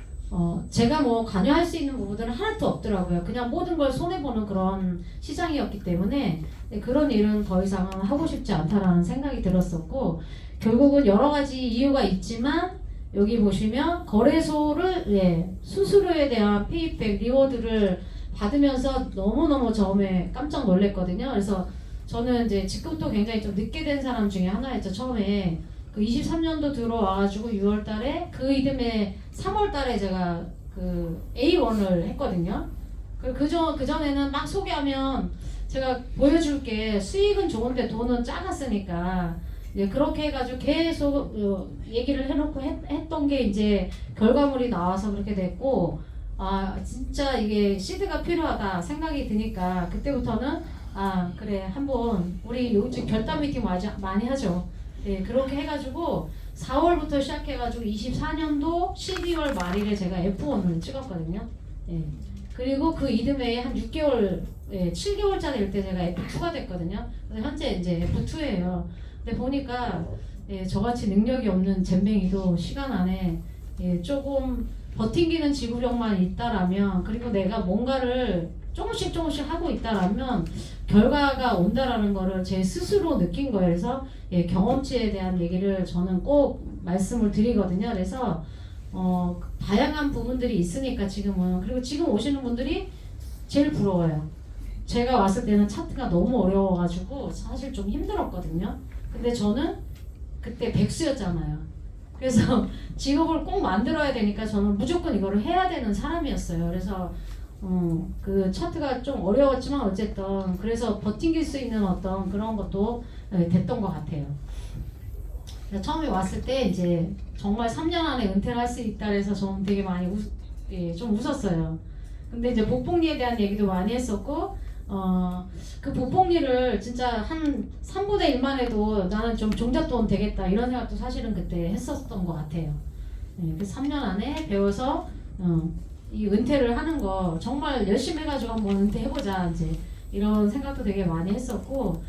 제가 뭐 관여할 수 있는 부분들은 하나도 없더라고요. 그냥 모든 걸 손해보는 그런 시장이었기 때문에 그런 일은 더 이상은 하고 싶지 않다라는 생각이 들었었고 결국은 여러 가지 이유가 있지만 여기 보시면 거래소를 수수료에 대한 페이백 리워드를 받으면서 너무너무 처음에 깜짝 놀랐거든요. 그래서 저는 이제 직급도 굉장히 좀 늦게 된 사람 중에 하나였죠. 처음에 그 23년도 들어와가지고 6월 달에 그 이듬해 3월 달에 제가 그 A1을 했거든요. 그 전에는 막 소개하면 제가 보여줄게 수익은 좋은데 돈은 작았으니까 이제 그렇게 해가지고 계속 얘기를 해놓고 했던 게 이제 결과물이 나와서 그렇게 됐고 아 진짜 이게 시드가 필요하다 생각이 드니까 그때부터는 아 그래 한번 우리 요즘 결단 미팅 많이 하죠. 네 그렇게 해가지고 4월부터 시작해가지고 24년도 12월 말일에 제가 F1을 찍었거든요. 예. 그리고 그 이듬해에 한 6개월, 7개월짜리일 때 제가 F2가 됐거든요. 그래서 현재 이제 F2예요. 근데 보니까 저같이 능력이 없는 잼뱅이도 시간 안에 조금 버팅기는 지구력만 있다라면 그리고 내가 뭔가를 조금씩 하고 있다라면 결과가 온다라는 거를 제 스스로 느낀 거예요. 그래서 경험치에 대한 얘기를 저는 꼭 말씀을 드리거든요. 그래서 다양한 부분들이 있으니까 지금은 그리고 지금 오시는 분들이 제일 부러워요. 제가 왔을 때는 차트가 너무 어려워가지고 사실 좀 힘들었거든요. 근데 저는 그때 백수였잖아요. 그래서 직업을 꼭 만들어야 되니까 저는 무조건 이거를 해야 되는 사람이었어요. 그래서 그 차트가 좀 어려웠지만 어쨌든 그래서 버팅길 수 있는 어떤 그런 것도 됐던 것 같아요. 처음에 왔을 때 이제 정말 3년 안에 은퇴를 할 수 있다 그래서 저는 되게 많이 좀 웃었어요. 근데 이제 복복리에 대한 얘기도 많이 했었고 그 복복리를 진짜 한 3분의 1만 해도 나는 좀 종잣돈 되겠다 이런 생각도 사실은 그때 했었던 것 같아요. 그 3년 안에 배워서 이 은퇴를 하는 거 정말 열심히 해가지고 한번 은퇴해보자 이제 이런 생각도 되게 많이 했었고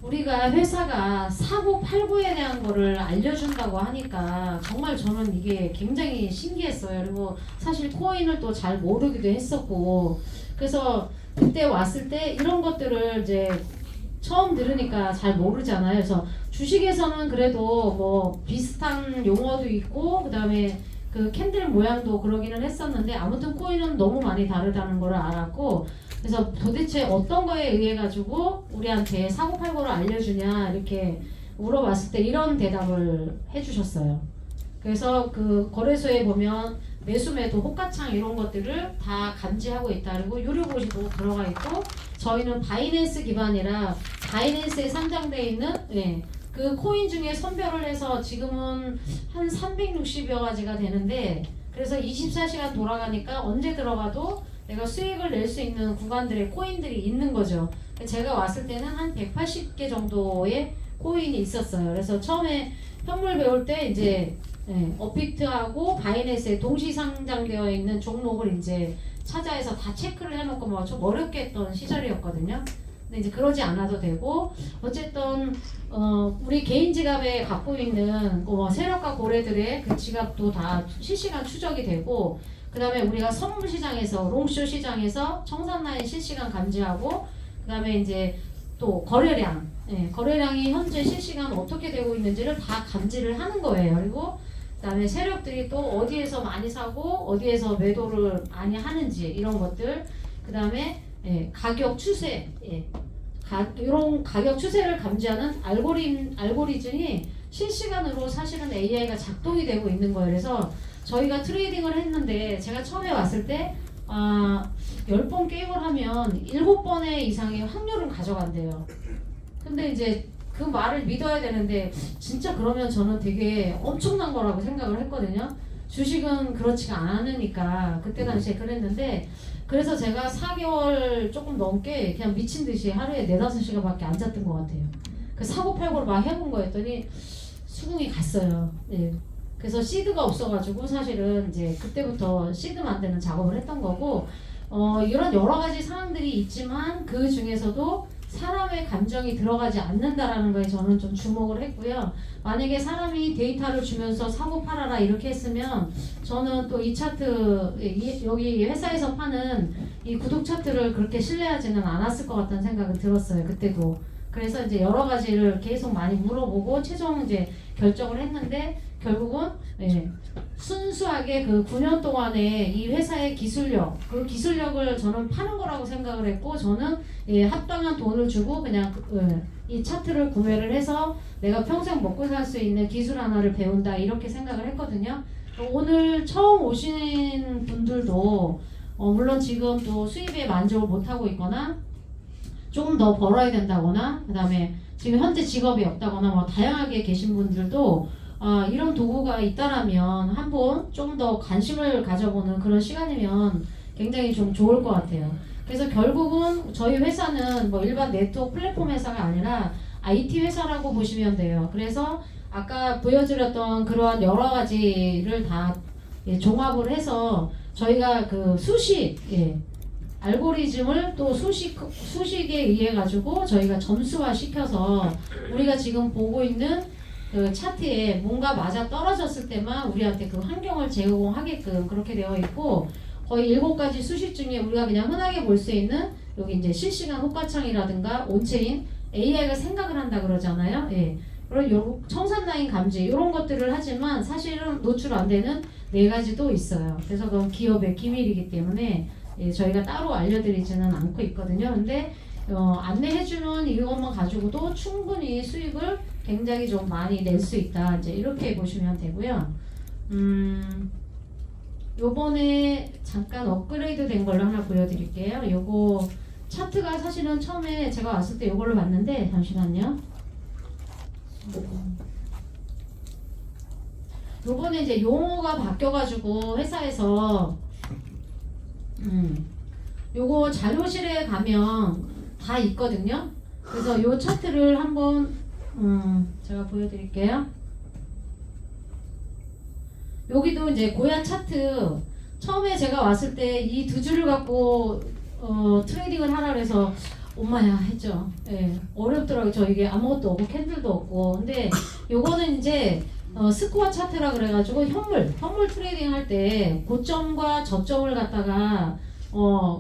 우리가 회사가 사고 팔고에 대한 거를 알려준다고 하니까 정말 저는 이게 굉장히 신기했어요. 그리고 사실 코인을 또 잘 모르기도 했었고 그래서 그때 왔을 때 이런 것들을 이제 처음 들으니까 잘 모르잖아요. 그래서 주식에서는 그래도 뭐 비슷한 용어도 있고 그 다음에 그 캔들 모양도 그러기는 했었는데 아무튼 코인은 너무 많이 다르다는 걸 알았고 그래서 도대체 어떤 거에 의해 가지고 우리한테 사고팔고를 알려주냐 이렇게 물어봤을 때 이런 대답을 해주셨어요. 그래서 그 거래소에 보면 매수매도 호가창 이런 것들을 다 감지하고 있다. 그리고 유료고시도 들어가 있고 저희는 바이낸스 기반이라 바이낸스에 상장되어 있는 그 코인 중에 선별을 해서 지금은 한 360여 가지가 되는데 그래서 24시간 돌아가니까 언제 들어가도 내가 수익을 낼 수 있는 구간들의 코인들이 있는 거죠. 제가 왔을 때는 한 180개 정도의 코인이 있었어요. 그래서 처음에 현물 배울 때 이제 업비트하고 바이낸스에 동시 상장되어 있는 종목을 이제 찾아서 다 체크를 해놓고 막 좀 어렵게 했던 시절이었거든요. 근데 이제 그러지 않아도 되고 어쨌든 우리 개인 지갑에 갖고 있는 세력가 고래들의 그 지갑도 다 실시간 추적이 되고 그 다음에 우리가 선물 시장에서 롱쇼 시장에서 청산라인 실시간 감지하고 그 다음에 이제 또 거래량 거래량이 현재 실시간 어떻게 되고 있는지를 다 감지를 하는 거예요. 그리고 그다음에 세력들이 또 어디에서 많이 사고 어디에서 매도를 많이 하는지 이런 것들 그다음에 가격 추세 이런 가격 추세를 감지하는 알고리즘이 실시간으로 사실은 AI가 작동이 되고 있는 거예요. 그래서 저희가 트레이딩을 했는데 제가 처음에 왔을 때 10번 게임을 하면 7번의 이상의 확률은 가져간대요. 근데 이제 그 말을 믿어야 되는데 진짜 그러면 저는 되게 엄청난 거라고 생각을 했거든요. 주식은 그렇지가 않으니까 그때 당시에 그랬는데 그래서 제가 4개월 조금 넘게 그냥 미친 듯이 하루에 4-5시간밖에 안 잤던 것 같아요. 그 사고팔고를 막 해본 거였더니 수긍이 갔어요. 네. 그래서 시드가 없어가지고 사실은 이제 그때부터 시드 만드는 작업을 했던 거고 이런 여러 가지 상황들이 있지만 그 중에서도 사람의 감정이 들어가지 않는다라는 거에 저는 좀 주목을 했고요. 만약에 사람이 데이터를 주면서 사고 팔아라 이렇게 했으면 저는 또 이 차트 여기 회사에서 파는 이 구독 차트를 그렇게 신뢰하지는 않았을 것 같다는 생각은 들었어요. 그때도. 그래서 이제 여러 가지를 계속 많이 물어보고 최종 이제 결정을 했는데 결국은 순수하게 그 9년 동안에 이 회사의 기술력, 그 기술력을 저는 파는 거라고 생각을 했고 저는 합당한 돈을 주고 그냥 이 차트를 구매를 해서 내가 평생 먹고 살 수 있는 기술 하나를 배운다 이렇게 생각을 했거든요. 오늘 처음 오신 분들도 물론 지금 또 수입에 만족을 못하고 있거나 조금 더 벌어야 된다거나 그 다음에 지금 현재 직업이 없다거나 뭐 다양하게 계신 분들도 이런 도구가 있다라면 한번 좀 더 관심을 가져보는 그런 시간이면 굉장히 좀 좋을 것 같아요. 그래서 결국은 저희 회사는 뭐 일반 네트워크 플랫폼 회사가 아니라 IT 회사라고 보시면 돼요. 그래서 아까 보여드렸던 그러한 여러 가지를 다 종합을 해서 저희가 그 수식 알고리즘을 또 수식에 의해 가지고 저희가 점수화 시켜서 우리가 지금 보고 있는 그 차트에 뭔가 맞아 떨어졌을 때만 우리한테 그 환경을 제공하게끔 그렇게 되어 있고 거의 7가지 수식 중에 우리가 그냥 흔하게 볼 수 있는 여기 이제 실시간 호가창이라든가 온체인 AI가 생각을 한다 그러잖아요. 그리고 청산라인 감지 이런 것들을 하지만 사실은 노출 안 되는 4가지도 있어요. 그래서 그건 기업의 기밀이기 때문에 저희가 따로 알려드리지는 않고 있거든요. 근데 안내해주는 이것만 가지고도 충분히 수익을 굉장히 좀 많이 낼 수 있다. 이제 이렇게 보시면 되고요. 요번에 잠깐 업그레이드 된 걸로 하나 보여드릴게요. 요거 차트가 사실은 처음에 제가 왔을 때 요걸로 봤는데 잠시만요. 요번에 이제 용어가 바뀌어가지고 회사에서 요거 자료실에 가면 다 있거든요. 그래서 요 차트를 한번 제가 보여드릴게요. 여기도 이제 고야 차트 처음에 제가 왔을 때 이 2줄을 갖고 트레이딩을 하라 그래서 엄마야 했죠. 어렵더라고요. 저 이게 아무것도 없고 캔들도 없고. 근데 요거는 이제 스코어 차트라 그래가지고 현물 트레이딩 할 때 고점과 저점을 갖다가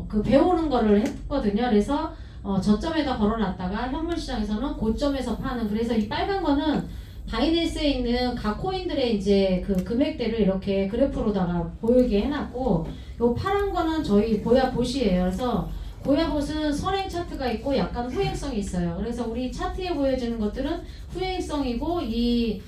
그 배우는 거를 했거든요. 그래서 저점에다 걸어놨다가 현물 시장에서는 고점에서 파는. 그래서 이 빨간 거는 바이낸스에 있는 각 코인들의 이제 그 금액대를 이렇게 그래프로다가 보이게 해놨고, 요 파란 거는 저희 고야봇이에요. 그래서 고야봇은 선행 차트가 있고 약간 후행성이 있어요. 그래서 우리 차트에 보여지는 것들은 후행성이고 이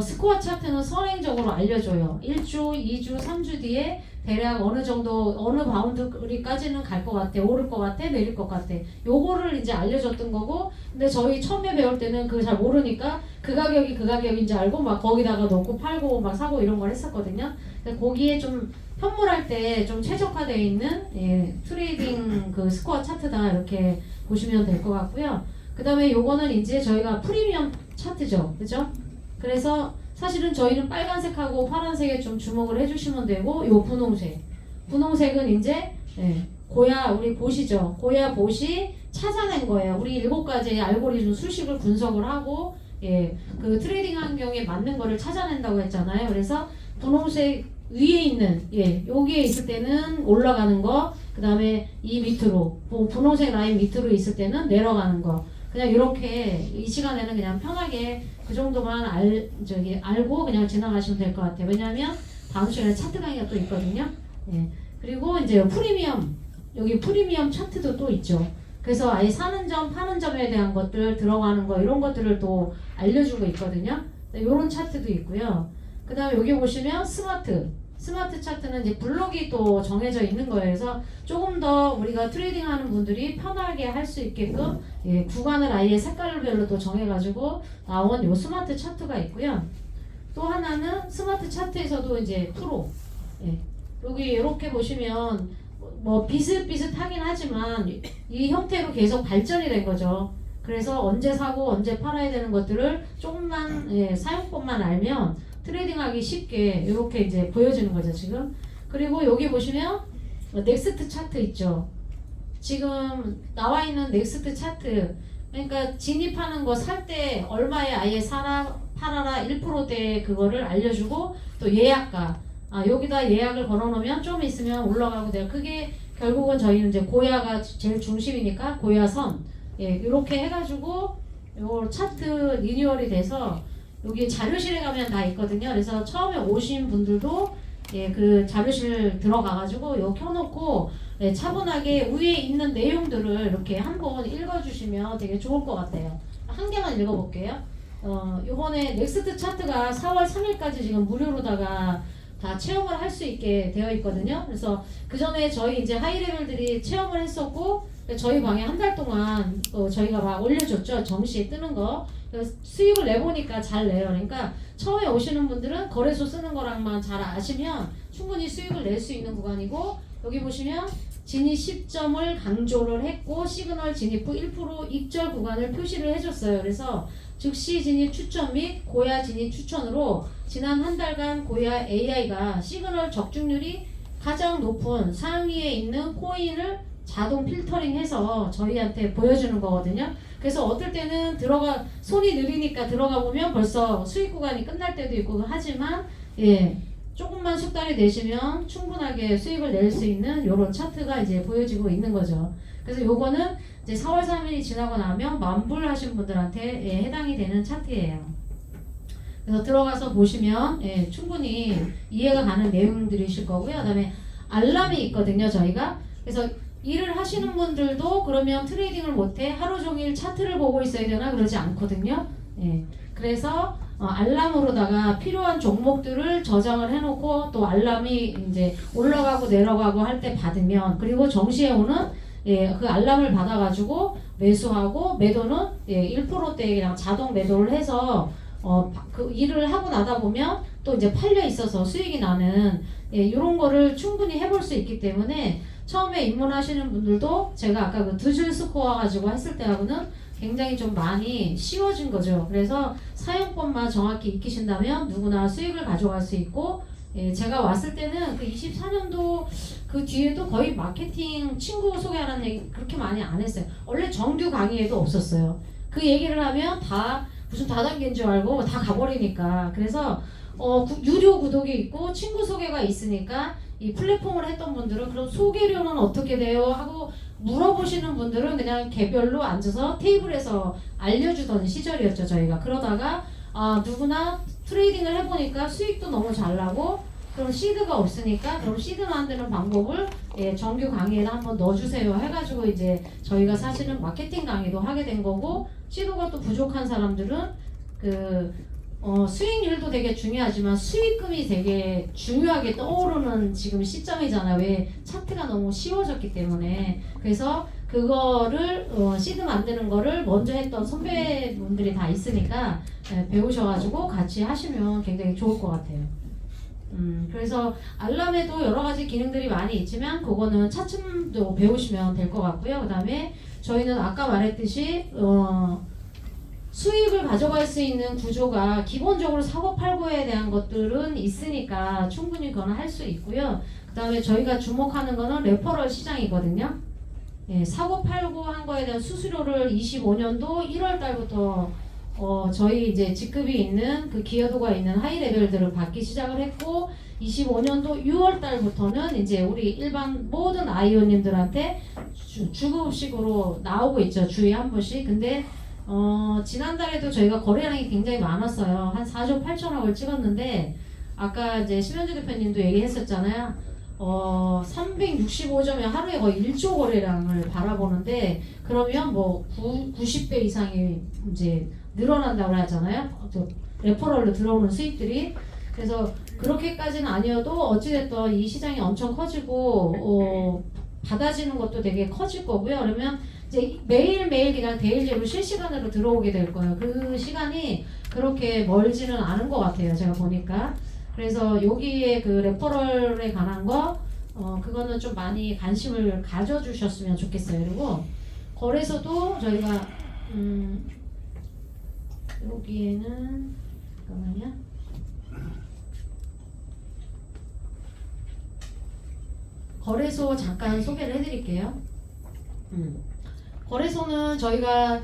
스코어 차트는 선행적으로 알려줘요. 1주, 2주, 3주 뒤에 대략 어느 정도 어느 바운드리까지는 갈 것 같아, 오를 것 같아, 내릴 것 같아. 요거를 이제 알려줬던 거고, 근데 저희 처음에 배울 때는 그거 잘 모르니까 그 가격이 그 가격인지 알고 막 거기다가 넣고 팔고 막 사고 이런 걸 했었거든요. 근데 거기에 좀 현물할 때 좀 최적화되어 있는 트레이딩 그 스코어 차트다 이렇게 보시면 될 것 같고요. 그 다음에 요거는 이제 저희가 프리미엄 차트죠, 그죠? 그래서 사실은 저희는 빨간색하고 파란색에 좀 주목을 해주시면 되고, 요 분홍색은 이제 고야 우리 보시죠. 고야 보시 찾아낸 거예요. 우리 7가지의 알고리즘 수식을 분석을 하고 그 트레이딩 환경에 맞는 거를 찾아낸다고 했잖아요. 그래서 분홍색 위에 있는 여기에 있을 때는 올라가는 거, 그 다음에 이 밑으로 분홍색 라인 밑으로 있을 때는 내려가는 거. 그냥 이렇게 이 시간에는 그냥 편하게 그 정도만 알고 그냥 지나가시면 될 것 같아요. 왜냐하면 다음 시간에 차트 강의가 또 있거든요. 그리고 이제 프리미엄, 여기 프리미엄 차트도 또 있죠. 그래서 아예 사는 점, 파는 점에 대한 것들, 들어가는 거 이런 것들을 또 알려주고 있거든요. 이런 차트도 있고요. 그 다음에 여기 보시면 스마트 차트는 이제 블록이 또 정해져 있는 거예요. 그래서 조금 더 우리가 트레이딩 하는 분들이 편하게 할 수 있게끔 구간을 아예 색깔별로 또 정해가지고 나온 요 스마트 차트가 있고요. 또 하나는 스마트 차트에서도 이제 프로, 여기 이렇게 보시면 뭐 비슷비슷하긴 하지만 이 형태로 계속 발전이 된 거죠. 그래서 언제 사고 언제 팔아야 되는 것들을 조금만 사용법만 알면 트레이딩하기 쉽게 이렇게 이제 보여지는 거죠 지금. 그리고 여기 보시면 넥스트 차트 있죠. 지금 나와 있는 넥스트 차트, 그러니까 진입하는 거 살 때 얼마에 아예 사라 팔아라 1%대 그거를 알려주고 또 예약가, 여기다 예약을 걸어놓으면 좀 있으면 올라가고 돼요. 그게 결국은 저희는 이제 고야가 제일 중심이니까 고야선 이렇게 해가지고 요 차트 리뉴얼이 돼서 여기 자료실에 가면 다 있거든요. 그래서 처음에 오신 분들도 그 자료실 들어가가지고 요 켜놓고 차분하게 위에 있는 내용들을 이렇게 한번 읽어주시면 되게 좋을 것 같아요. 한 개만 읽어볼게요. 요번에 넥스트 차트가 4월 3일까지 지금 무료로다가 다 체험을 할 수 있게 되어 있거든요. 그래서 그 전에 저희 이제 하이레벨들이 체험을 했었고 저희 방에 한 달 동안 저희가 막 올려줬죠. 정시에 뜨는 거. 수익을 내보니까 잘 내요. 그러니까 처음에 오시는 분들은 거래소 쓰는 거랑만 잘 아시면 충분히 수익을 낼 수 있는 구간이고, 여기 보시면 진입 시점을 강조를 했고 시그널 진입 후 1% 익절 구간을 표시를 해줬어요. 그래서 즉시 진입 추천 및 고야 진입 추천으로 지난 한 달간 고야 AI가 시그널 적중률이 가장 높은 상위에 있는 코인을 자동 필터링해서 저희한테 보여주는 거거든요. 그래서 어떨 때는 손이 느리니까 들어가 보면 벌써 수익 구간이 끝날 때도 있고 하지만 조금만 숙달이 되시면 충분하게 수익을 낼 수 있는 이런 차트가 이제 보여지고 있는 거죠. 그래서 요거는 이제 4월 3일이 지나고 나면 만불하신 분들한테 해당이 되는 차트예요. 그래서 들어가서 보시면 충분히 이해가 가는 내용들이실 거고요. 그다음에 알람이 있거든요, 저희가. 그래서 일을 하시는 분들도 그러면 트레이딩을 못해 하루 종일 차트를 보고 있어야 되나 그러지 않거든요. 그래서 알람으로다가 필요한 종목들을 저장을 해놓고 또 알람이 이제 올라가고 내려가고 할 때 받으면, 그리고 정시에 오는 그 알람을 받아가지고 매수하고 매도는 1%대 그냥 자동 매도를 해서 그 일을 하고 나다 보면 또 이제 팔려 있어서 수익이 나는 이런 거를 충분히 해볼 수 있기 때문에 처음에 입문하시는 분들도 제가 아까 그 두 줄 스코어 가지고 했을 때하고는 굉장히 좀 많이 쉬워진 거죠. 그래서 사용법만 정확히 익히신다면 누구나 수익을 가져갈 수 있고, 제가 왔을 때는 그 24년도 그 뒤에도 거의 마케팅 친구 소개하라는 얘기 그렇게 많이 안 했어요. 원래 정규 강의에도 없었어요. 그 얘기를 하면 다 무슨 다단계인 줄 알고 다 가버리니까. 그래서 유료 구독이 있고 친구 소개가 있으니까 이 플랫폼을 했던 분들은 그럼 소개료는 어떻게 돼요? 하고 물어보시는 분들은 그냥 개별로 앉아서 테이블에서 알려주던 시절이었죠, 저희가. 그러다가 누구나 트레이딩을 해보니까 수익도 너무 잘 나고, 그럼 시드가 없으니까 그럼 시드 만드는 방법을 정규 강의에 한번 넣어주세요 해가지고 이제 저희가 사실은 마케팅 강의도 하게 된 거고, 시도가 또 부족한 사람들은 수익률도 되게 중요하지만 수익금이 되게 중요하게 떠오르는 지금 시점이잖아요. 왜? 차트가 너무 쉬워졌기 때문에. 그래서 그거를 시드 만드는 거를 먼저 했던 선배분들이 다 있으니까 배우셔가지고 같이 하시면 굉장히 좋을 것 같아요. 그래서 알람에도 여러 가지 기능들이 많이 있지만 그거는 차츰도 배우시면 될 것 같고요. 그 다음에 저희는 아까 말했듯이 수익을 가져갈 수 있는 구조가 기본적으로 사고 팔고에 대한 것들은 있으니까 충분히 그건 할 수 있고요. 그 다음에 저희가 주목하는 거는 레퍼럴 시장이거든요. 예, 사고 팔고 한 거에 대한 수수료를 25년도 1월 달부터 저희 이제 직급이 있는 그 기여도가 있는 하이 레벨들을 받기 시작을 했고 25년도 6월 달부터는 이제 우리 일반 모든 아이오님들한테 주급식으로 나오고 있죠. 주에 한 번씩. 근데 지난달에도 저희가 거래량이 굉장히 많았어요. 한 4조 8천억을 찍었는데 아까 이제 심현주 대표님도 얘기했었잖아요. 365점이 하루에 거의 1조 거래량을 바라보는데 그러면 뭐 90배 이상이 이제 늘어난다고 하잖아요. 레퍼럴로 들어오는 수익들이. 그래서 그렇게까지는 아니어도 어찌됐든 이 시장이 엄청 커지고 받아지는 것도 되게 커질 거고요. 그러면 이제 매일매일 그냥 데일리로 실시간으로 들어오게 될 거예요. 그 시간이 그렇게 멀지는 않은 것 같아요. 제가 보니까. 그래서 여기에 그 레퍼럴에 관한 거 그거는 좀 많이 관심을 가져주셨으면 좋겠어요. 그리고 거래소도 저희가 여기에는 잠깐만요. 거래소 잠깐 소개를 해드릴게요. 거래소는 저희가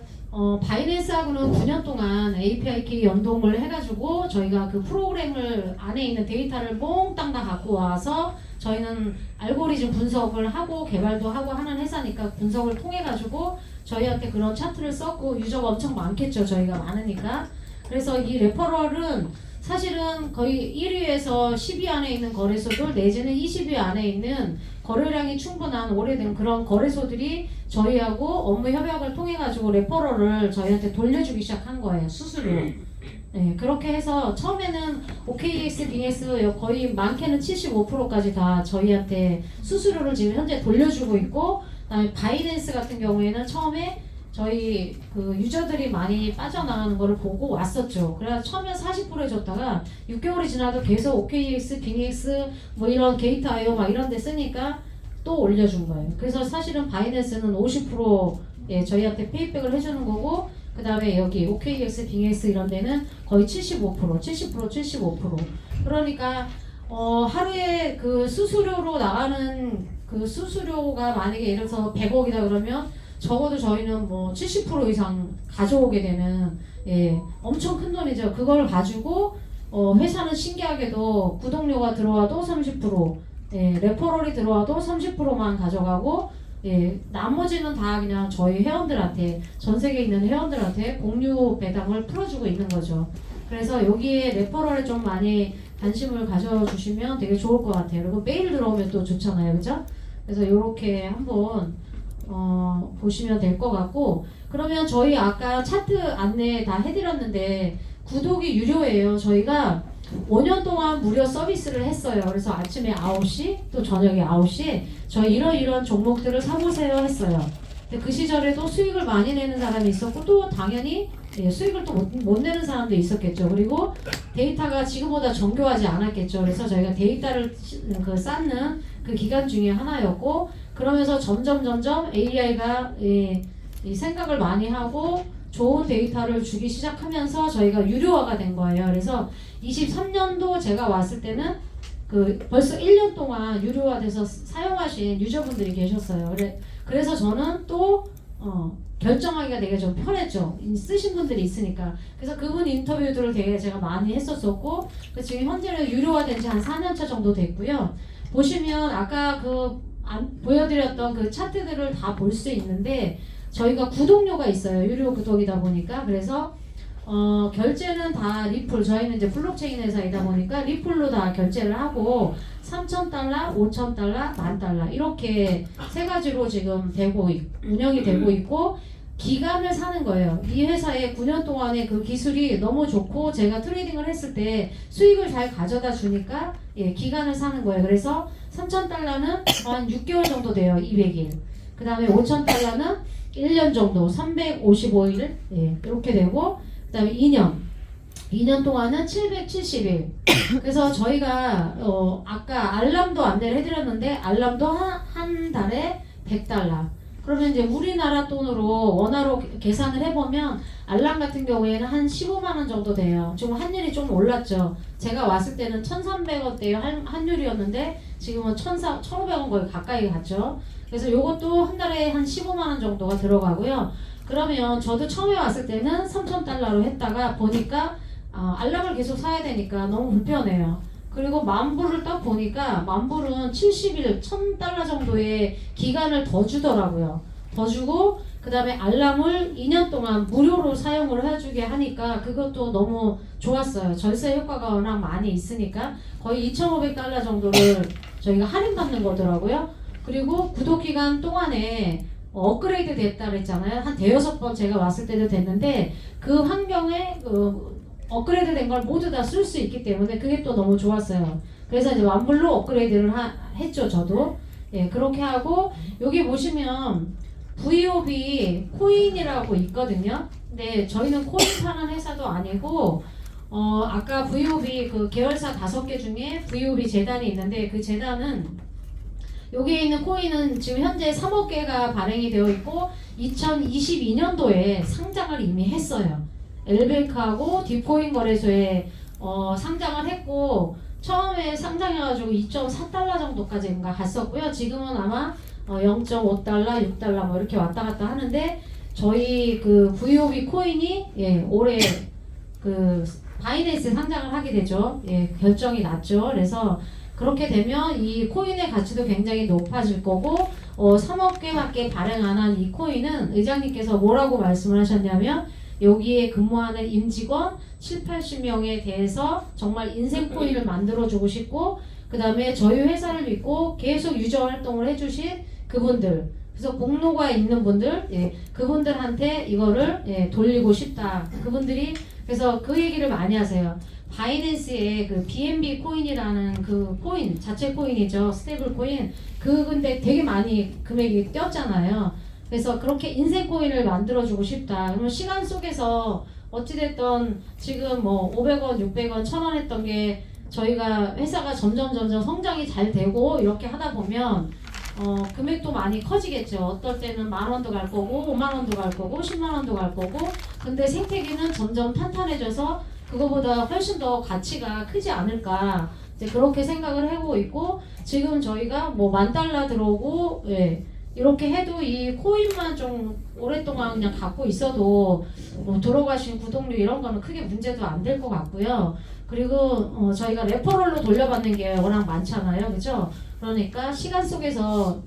바이낸스하고는 9년 동안 API끼리 연동을 해가지고 저희가 그 프로그램을 안에 있는 데이터를 몽땅 다 갖고 와서 저희는 알고리즘 분석을 하고 개발도 하고 하는 회사니까 분석을 통해가지고 저희한테 그런 차트를 썼고 유저가 엄청 많겠죠. 저희가 많으니까. 그래서 이 레퍼럴은 사실은 거의 1위에서 10위 안에 있는 거래소들 내지는 20위 안에 있는 거래량이 충분한 오래된 그런 거래소들이 저희하고 업무 협약을 통해 가지고 레퍼럴을 저희한테 돌려주기 시작한 거예요. 수수료. 네, 그렇게 해서 처음에는 OKX, 빙엑스 거의 많게는 75%까지 다 저희한테 수수료를 지금 현재 돌려주고 있고, 그다음에 바이낸스 같은 경우에는 처음에 저희 그 유저들이 많이 빠져나가는 거를 보고 왔었죠. 그래서 처음엔 40% 해줬다가 6개월이 지나도 계속 OKX, 빙엑스 뭐 이런 게이트아이오 막 이런 데 쓰니까 또 올려준 거예요. 그래서 사실은 바이낸스는 50% 예, 저희한테 페이백을 해주는 거고, 그 다음에 여기 OKX, 빙엑스 이런 데는 거의 75%, 75%. 그러니까 하루에 그 수수료로 나가는 그 수수료가 만약에 예를 들어서 100억이다 그러면 적어도 저희는 뭐 70% 이상 가져오게 되는 예, 엄청 큰 돈이죠. 그걸 가지고 회사는 신기하게도 구독료가 들어와도 30%, 예, 레퍼럴이 들어와도 30%만 가져가고 예, 나머지는 다 그냥 저희 회원들한테 전 세계에 있는 회원들한테 공유 배당을 풀어주고 있는 거죠. 그래서 여기에 레퍼럴에 좀 많이 관심을 가져주시면 되게 좋을 것 같아요. 그리고 메일 들어오면 또 좋잖아요, 그죠? 그래서 이렇게 한번 보시면 될 것 같고, 그러면 저희 아까 차트 안내 다 해드렸는데 구독이 유료예요. 저희가 5년 동안 무료 서비스를 했어요. 그래서 아침에 9시 또 저녁에 9시에 저희 이런 종목들을 사보세요 했어요. 근데 그 시절에도 수익을 많이 내는 사람이 있었고 또 당연히 예, 수익을 또 못 내는 사람도 있었겠죠. 그리고 데이터가 지금보다 정교하지 않았겠죠. 그래서 저희가 데이터를 쌓는 그 기간 중에 하나였고, 그러면서 점점 AI가 이 생각을 많이 하고 좋은 데이터를 주기 시작하면서 저희가 유료화가 된 거예요. 그래서 23년도 제가 왔을 때는 그 벌써 1년 동안 유료화돼서 사용하신 유저분들이 계셨어요. 그래서 저는 또 결정하기가 되게 좀 편했죠. 쓰신 분들이 있으니까. 그래서 그분 인터뷰들을 되게 제가 많이 했었었고, 지금 현재는 유료화된 지 한 4년차 정도 됐고요. 보시면 아까 보여드렸던 그 차트들을 다 볼 수 있는데 저희가 구독료가 있어요. 유료 구독이다 보니까. 그래서 결제는 다 리플, 저희는 이제 블록체인 회사이다 보니까 리플로 다 결제를 하고 3,000달러, 5,000달러, 10,000달러 이렇게 세 가지로 지금 운영이 되고 있고, 기간을 사는 거예요. 이 회사의 9년 동안의 그 기술이 너무 좋고 제가 트레이딩을 했을 때 수익을 잘 가져다 주니까 예, 기간을 사는 거예요. 그래서 3,000달러는 한 6개월 정도 돼요. 200일. 그 다음에 5,000달러는 1년 정도 355일 예, 이렇게 되고, 그 다음에 2년 동안은 770일. 그래서 저희가 아까 알람도 안내를 해드렸는데 알람도 한 달에 100달러. 그러면 이제 우리나라 돈으로 원화로 계산을 해보면 알람 같은 경우에는 한 15만 원 정도 돼요. 지금 환율이 좀 올랐죠. 제가 왔을 때는 1,300원대의 환율이었는데 지금은 1,500원 거의 가까이 갔죠. 그래서 요것도 한 달에 한 15만 원 정도가 들어가고요. 그러면 저도 처음에 왔을 때는 3,000달러로 했다가 보니까 알람을 계속 사야 되니까 너무 불편해요. 그리고 만불을 딱 보니까 만불은 70일, 1,000달러 정도의 기간을 더 주더라고요. 더 주고 그 다음에 알람을 2년 동안 무료로 사용을 해주게 하니까 그것도 너무 좋았어요. 절세 효과가 워낙 많이 있으니까 거의 2,500달러 정도를 저희가 할인받는 거더라고요. 그리고 구독기간 동안에 업그레이드 됐다 그랬잖아요. 한 대여섯 번 제가 왔을 때도 됐는데 그 환경에 업그레이드 된 걸 모두 다 쓸 수 있기 때문에 그게 또 너무 좋았어요. 그래서 이제 완불로 업그레이드를 했죠, 저도. 예, 그렇게 하고 여기 보시면 VOB 코인이라고 있거든요. 근데 저희는 코인 파는 회사도 아니고 아까 VOB 그 계열사 5개 중에 VOB 재단이 있는데 그 재단은 여기에 있는 코인은 지금 현재 3억 개가 발행이 되어 있고 2022년도에 상장을 이미 했어요. 엘뱅크하고 딥코인 거래소에 상장을 했고 처음에 상장해가지고 2.4달러 정도까지 갔었고요. 지금은 아마 0.5달러, 6달러 뭐 이렇게 왔다 갔다 하는데 저희 그 VOB 코인이 올해 그 바이낸스에 상장을 하게 되죠. 결정이 났죠. 그래서 그렇게 되면 이 코인의 가치도 굉장히 높아질 거고 3억 개밖에 발행 안 한 이 코인은 의장님께서 뭐라고 말씀을 하셨냐면 여기에 근무하는 임직원 7, 80명에 대해서 정말 인생 코인을 만들어주고 싶고 그 다음에 저희 회사를 믿고 계속 유저 활동을 해주신 그분들 그래서 공로가 있는 분들 그분들한테 이거를 돌리고 싶다. 그분들이 그래서 그 얘기를 많이 하세요. 바이낸스에 그 BNB 코인이라는 그 코인 자체 코인이죠. 스테이블 코인 근데 되게 많이 금액이 뛰었잖아요. 그래서 그렇게 인생 코인을 만들어주고 싶다. 그러면 시간 속에서 어찌됐던 지금 뭐 500원, 600원, 1,000원 했던 게 저희가 회사가 점점 성장이 잘 되고 이렇게 하다 보면 금액도 많이 커지겠죠. 어떨 때는 10,000원도 갈 거고 50,000원도 갈 거고 100,000원도 갈 거고 근데 생태계는 점점 탄탄해져서 그거보다 훨씬 더 가치가 크지 않을까 이제 그렇게 생각을 하고 있고 지금 저희가 뭐 10,000달러 들어오고 이렇게 해도 이 코인만 좀 오랫동안 그냥 갖고 있어도 뭐 들어가신 구독료 이런 거는 크게 문제도 안 될 것 같고요. 그리고 저희가 레퍼럴로 돌려받는 게 워낙 많잖아요. 그죠? 그러니까 시간 속에서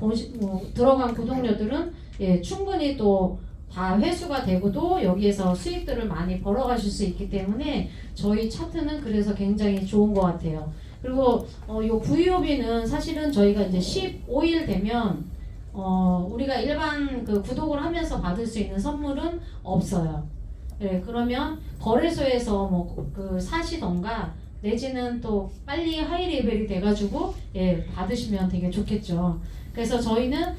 들어간 구독료들은 충분히 또 다 회수가 되고도 여기에서 수익들을 많이 벌어가실 수 있기 때문에 저희 차트는 그래서 굉장히 좋은 것 같아요. 그리고 요 VOB는 사실은 저희가 이제 15일 되면 우리가 일반 그 구독을 하면서 받을 수 있는 선물은 없어요. 그러면 거래소에서 뭐 그 사시던가 내지는 또 빨리 하이 레벨이 돼가지고 받으시면 되게 좋겠죠. 그래서 저희는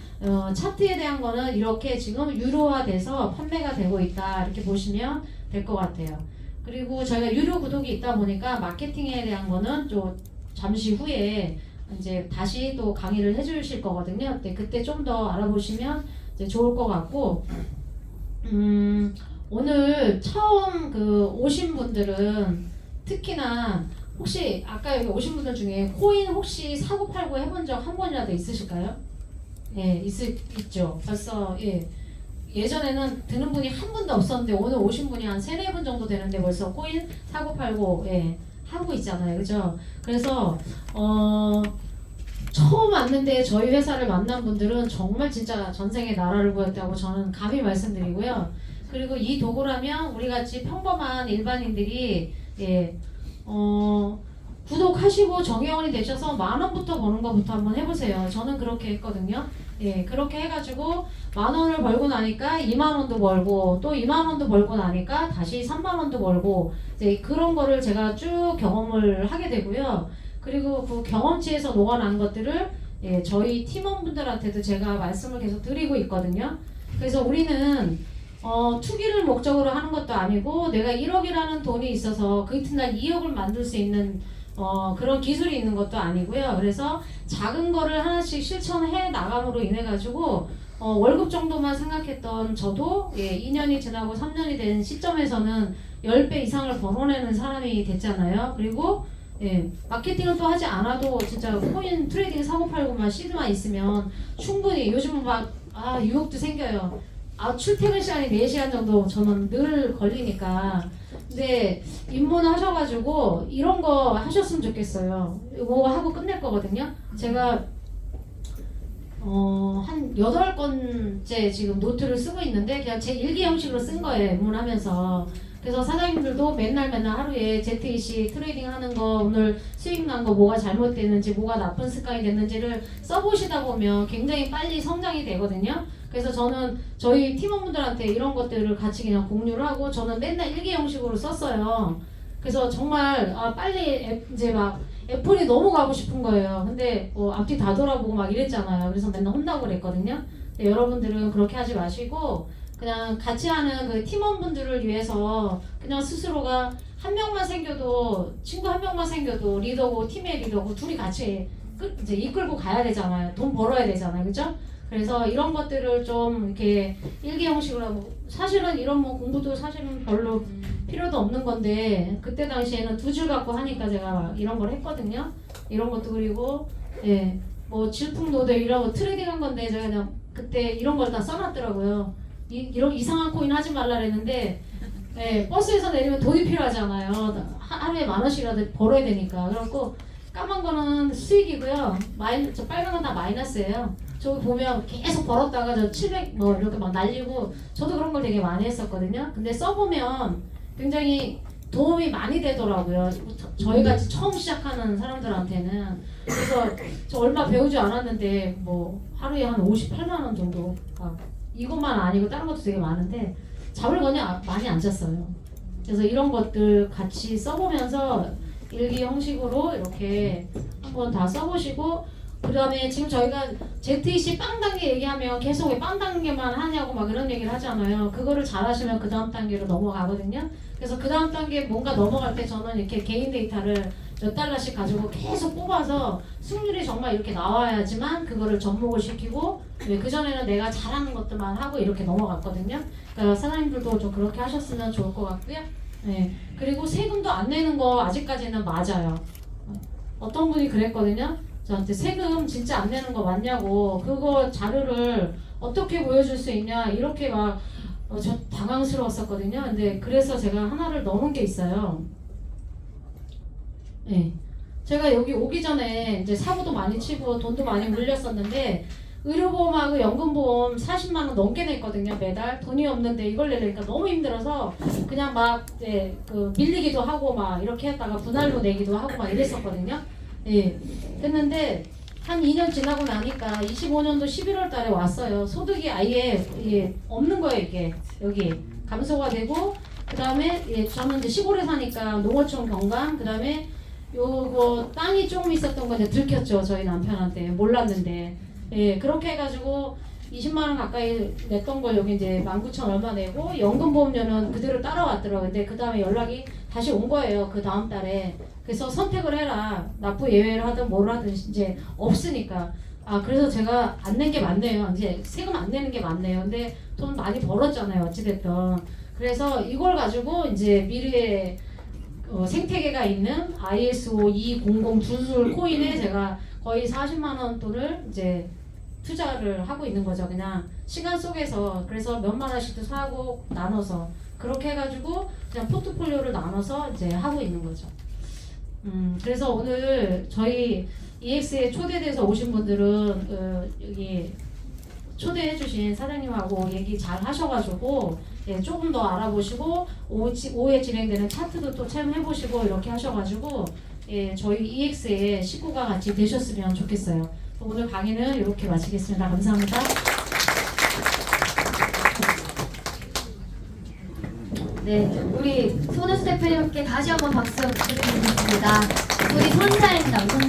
차트에 대한 거는 이렇게 지금 유료화돼서 판매가 되고 있다 이렇게 보시면 될 것 같아요. 그리고 저희가 유료 구독이 있다 보니까 마케팅에 대한 거는 좀 잠시 후에 이제 다시 또 강의를 해주실 거거든요. 그때 좀 더 알아보시면 이제 좋을 것 같고 오늘 처음 오신 분들은 특히나 혹시 아까 여기 오신 분들 중에 코인 혹시 사고 팔고 해본 적 한 번이라도 있으실까요? 있죠. 벌써 예전에는 드는 분이 한 분도 없었는데 오늘 오신 분이 한 3-4분 정도 되는데 벌써 코인 사고 팔고 하고 있잖아요. 그죠? 그래서 처음 왔는데 저희 회사를 만난 분들은 정말 진짜 전생에 나라를 구했다고 저는 감히 말씀드리고요. 그리고 이 도구라면 우리같이 평범한 일반인들이 구독하시고 정회원이 되셔서 10,000원부터 버는 것부터 한번 해보세요. 저는 그렇게 했거든요. 그렇게 해가지고 10,000원을 벌고 나니까 20,000원도 벌고 또 20,000원도 벌고 나니까 다시 30,000원도 벌고 이제 그런 거를 제가 쭉 경험을 하게 되고요. 그리고 그 경험치에서 녹아난 것들을 저희 팀원분들한테도 제가 말씀을 계속 드리고 있거든요. 그래서 우리는 투기를 목적으로 하는 것도 아니고 내가 1억이라는 돈이 있어서 그 이튿날 2억을 만들 수 있는 그런 기술이 있는 것도 아니고요. 그래서 작은 거를 하나씩 실천해 나감으로 인해 가지고 월급 정도만 생각했던 저도 2년이 지나고 3년이 된 시점에서는 10배 이상을 벌어내는 사람이 됐잖아요. 그리고 예, 마케팅을 또 하지 않아도 진짜 코인 트레이딩 사고 팔고만 시드만 있으면 충분히 요즘은 유혹도 생겨요. 출퇴근 시간이 4시간 정도 저는 늘 걸리니까. 근데 입문을 하셔가지고 이런 거 하셨으면 좋겠어요. 이거 하고 끝낼 거거든요. 제가 한 8건째 지금 노트를 쓰고 있는데 그냥 제 일기 형식으로 쓴 거예요. 입문하면서. 그래서 사장님들도 맨날 하루에 ZEC 트레이딩 하는 거, 오늘 수익 난 거 뭐가 잘못됐는지, 뭐가 나쁜 습관이 됐는지를 써보시다 보면 굉장히 빨리 성장이 되거든요. 그래서 저는 저희 팀원분들한테 이런 것들을 같이 그냥 공유를 하고, 저는 맨날 일기 형식으로 썼어요. 그래서 정말 빨리 이제 막 애플이 너무 가고 싶은 거예요. 근데 앞뒤 다 돌아보고 막 이랬잖아요. 그래서 맨날 혼나고 그랬거든요. 근데 여러분들은 그렇게 하지 마시고 그냥 같이 하는 그 팀원분들을 위해서 그냥 스스로가 한 명만 생겨도, 친구 한 명만 생겨도 리더고 팀의 리더고 둘이 같이 이제 이끌고 가야 되잖아요. 돈 벌어야 되잖아요. 그죠? 그래서 이런 것들을 좀 이렇게 일기 형식으로 하고, 사실은 이런 뭐 공부도 사실은 별로 필요도 없는 건데 그때 당시에는 2줄 갖고 하니까 제가 막 이런 걸 했거든요. 이런 것도. 그리고 뭐 질풍노도 이런 거 트레이딩 한 건데 제가 그냥 그때 이런 걸 다 써놨더라고요. 이런 이상한 코인 하지 말라 그랬는데 버스에서 내리면 돈이 필요하잖아요. 하루에 10,000원씩이라도 벌어야 되니까. 그래갖고 까만 거는 수익이고요. 저 빨간 건 다 마이너스예요. 저기 보면 계속 벌었다가 저 700 뭐 이렇게 막 날리고, 저도 그런 걸 되게 많이 했었거든요. 근데 써보면 굉장히 도움이 많이 되더라고요. 저희같이 처음 시작하는 사람들한테는. 그래서 저 얼마 배우지 않았는데 뭐 하루에 한 58만 원 정도, 이것만 아니고 다른 것도 되게 많은데 잠을 그냥 많이 안 잤어요. 그래서 이런 것들 같이 써보면서 일기 형식으로 이렇게 한번 다 써보시고, 그 다음에 지금 저희가 ZEC 빵 단계 얘기하면 계속 왜 빵 단계만 하냐고 막 이런 얘기를 하잖아요. 그거를 잘하시면 그 다음 단계로 넘어가거든요. 그래서 그 다음 단계 뭔가 넘어갈 때 저는 이렇게 개인 데이터를 몇 달러씩 가지고 계속 뽑아서 승률이 정말 이렇게 나와야지만 그거를 접목을 시키고, 그전에는 내가 잘하는 것들만 하고 이렇게 넘어갔거든요. 그러니까 사장님들도 좀 그렇게 하셨으면 좋을 것 같고요. 그리고 세금도 안 내는 거 아직까지는 맞아요. 어떤 분이 그랬거든요. 저한테 세금 진짜 안 내는 거 맞냐고, 그거 자료를 어떻게 보여줄 수 있냐, 이렇게 막 저 당황스러웠었거든요. 근데 그래서 제가 하나를 넣은 게 있어요. 제가 여기 오기 전에 이제 사고도 많이 치고 돈도 많이 물렸었는데 의료보험하고 연금보험 40만 원 넘게 냈거든요. 매달. 돈이 없는데 이걸 내려니까 너무 힘들어서 그냥 막 이제 밀리기도 하고 막 이렇게 했다가 분할로 내기도 하고 막 이랬었거든요. 했는데 한 2년 지나고 나니까 25년도 11월 달에 왔어요. 소득이 아예 없는 거예요. 이게 여기 감소가 되고, 그 다음에 저는 이제 시골에 사니까 농어촌 경관, 그 다음에 요거 땅이 조금 있었던 거 이제 들켰죠. 저희 남편한테. 몰랐는데. 그렇게 해가지고 20만 원 가까이 냈던 걸 여기 이제 19,000 얼마 내고, 연금보험료는 그대로 따라왔더라고요. 근데 그 다음에 연락이 다시 온 거예요. 그 다음 달에. 그래서 선택을 해라. 납부 예외를 하든 뭘 하든 이제 없으니까. 그래서 제가 안 낸 게 맞네요. 이제 세금 안 내는 게 맞네요. 근데 돈 많이 벌었잖아요. 어찌됐든. 그래서 이걸 가지고 이제 미래에 생태계가 있는 ISO 200 두술 코인에 제가 거의 40만 원 돈을 이제 투자를 하고 있는 거죠. 그냥 시간 속에서. 그래서 몇만 원씩도 사고 나눠서 그렇게 해가지고 그냥 포트폴리오를 나눠서 이제 하고 있는 거죠. 그래서 오늘 저희 EX에 초대돼서 오신 분들은 여기 초대해주신 사장님하고 얘기 잘 하셔가지고 조금 더 알아보시고 오후에 진행되는 차트도 또 체험해보시고 이렇게 하셔가지고 저희 EX의 식구가 같이 되셨으면 좋겠어요. 오늘 강의는 이렇게 마치겠습니다. 감사합니다.
네, 우리 손우수 대표님께 다시 한번 박수 부탁드리겠습니다. 우리 선사입니다. 선사.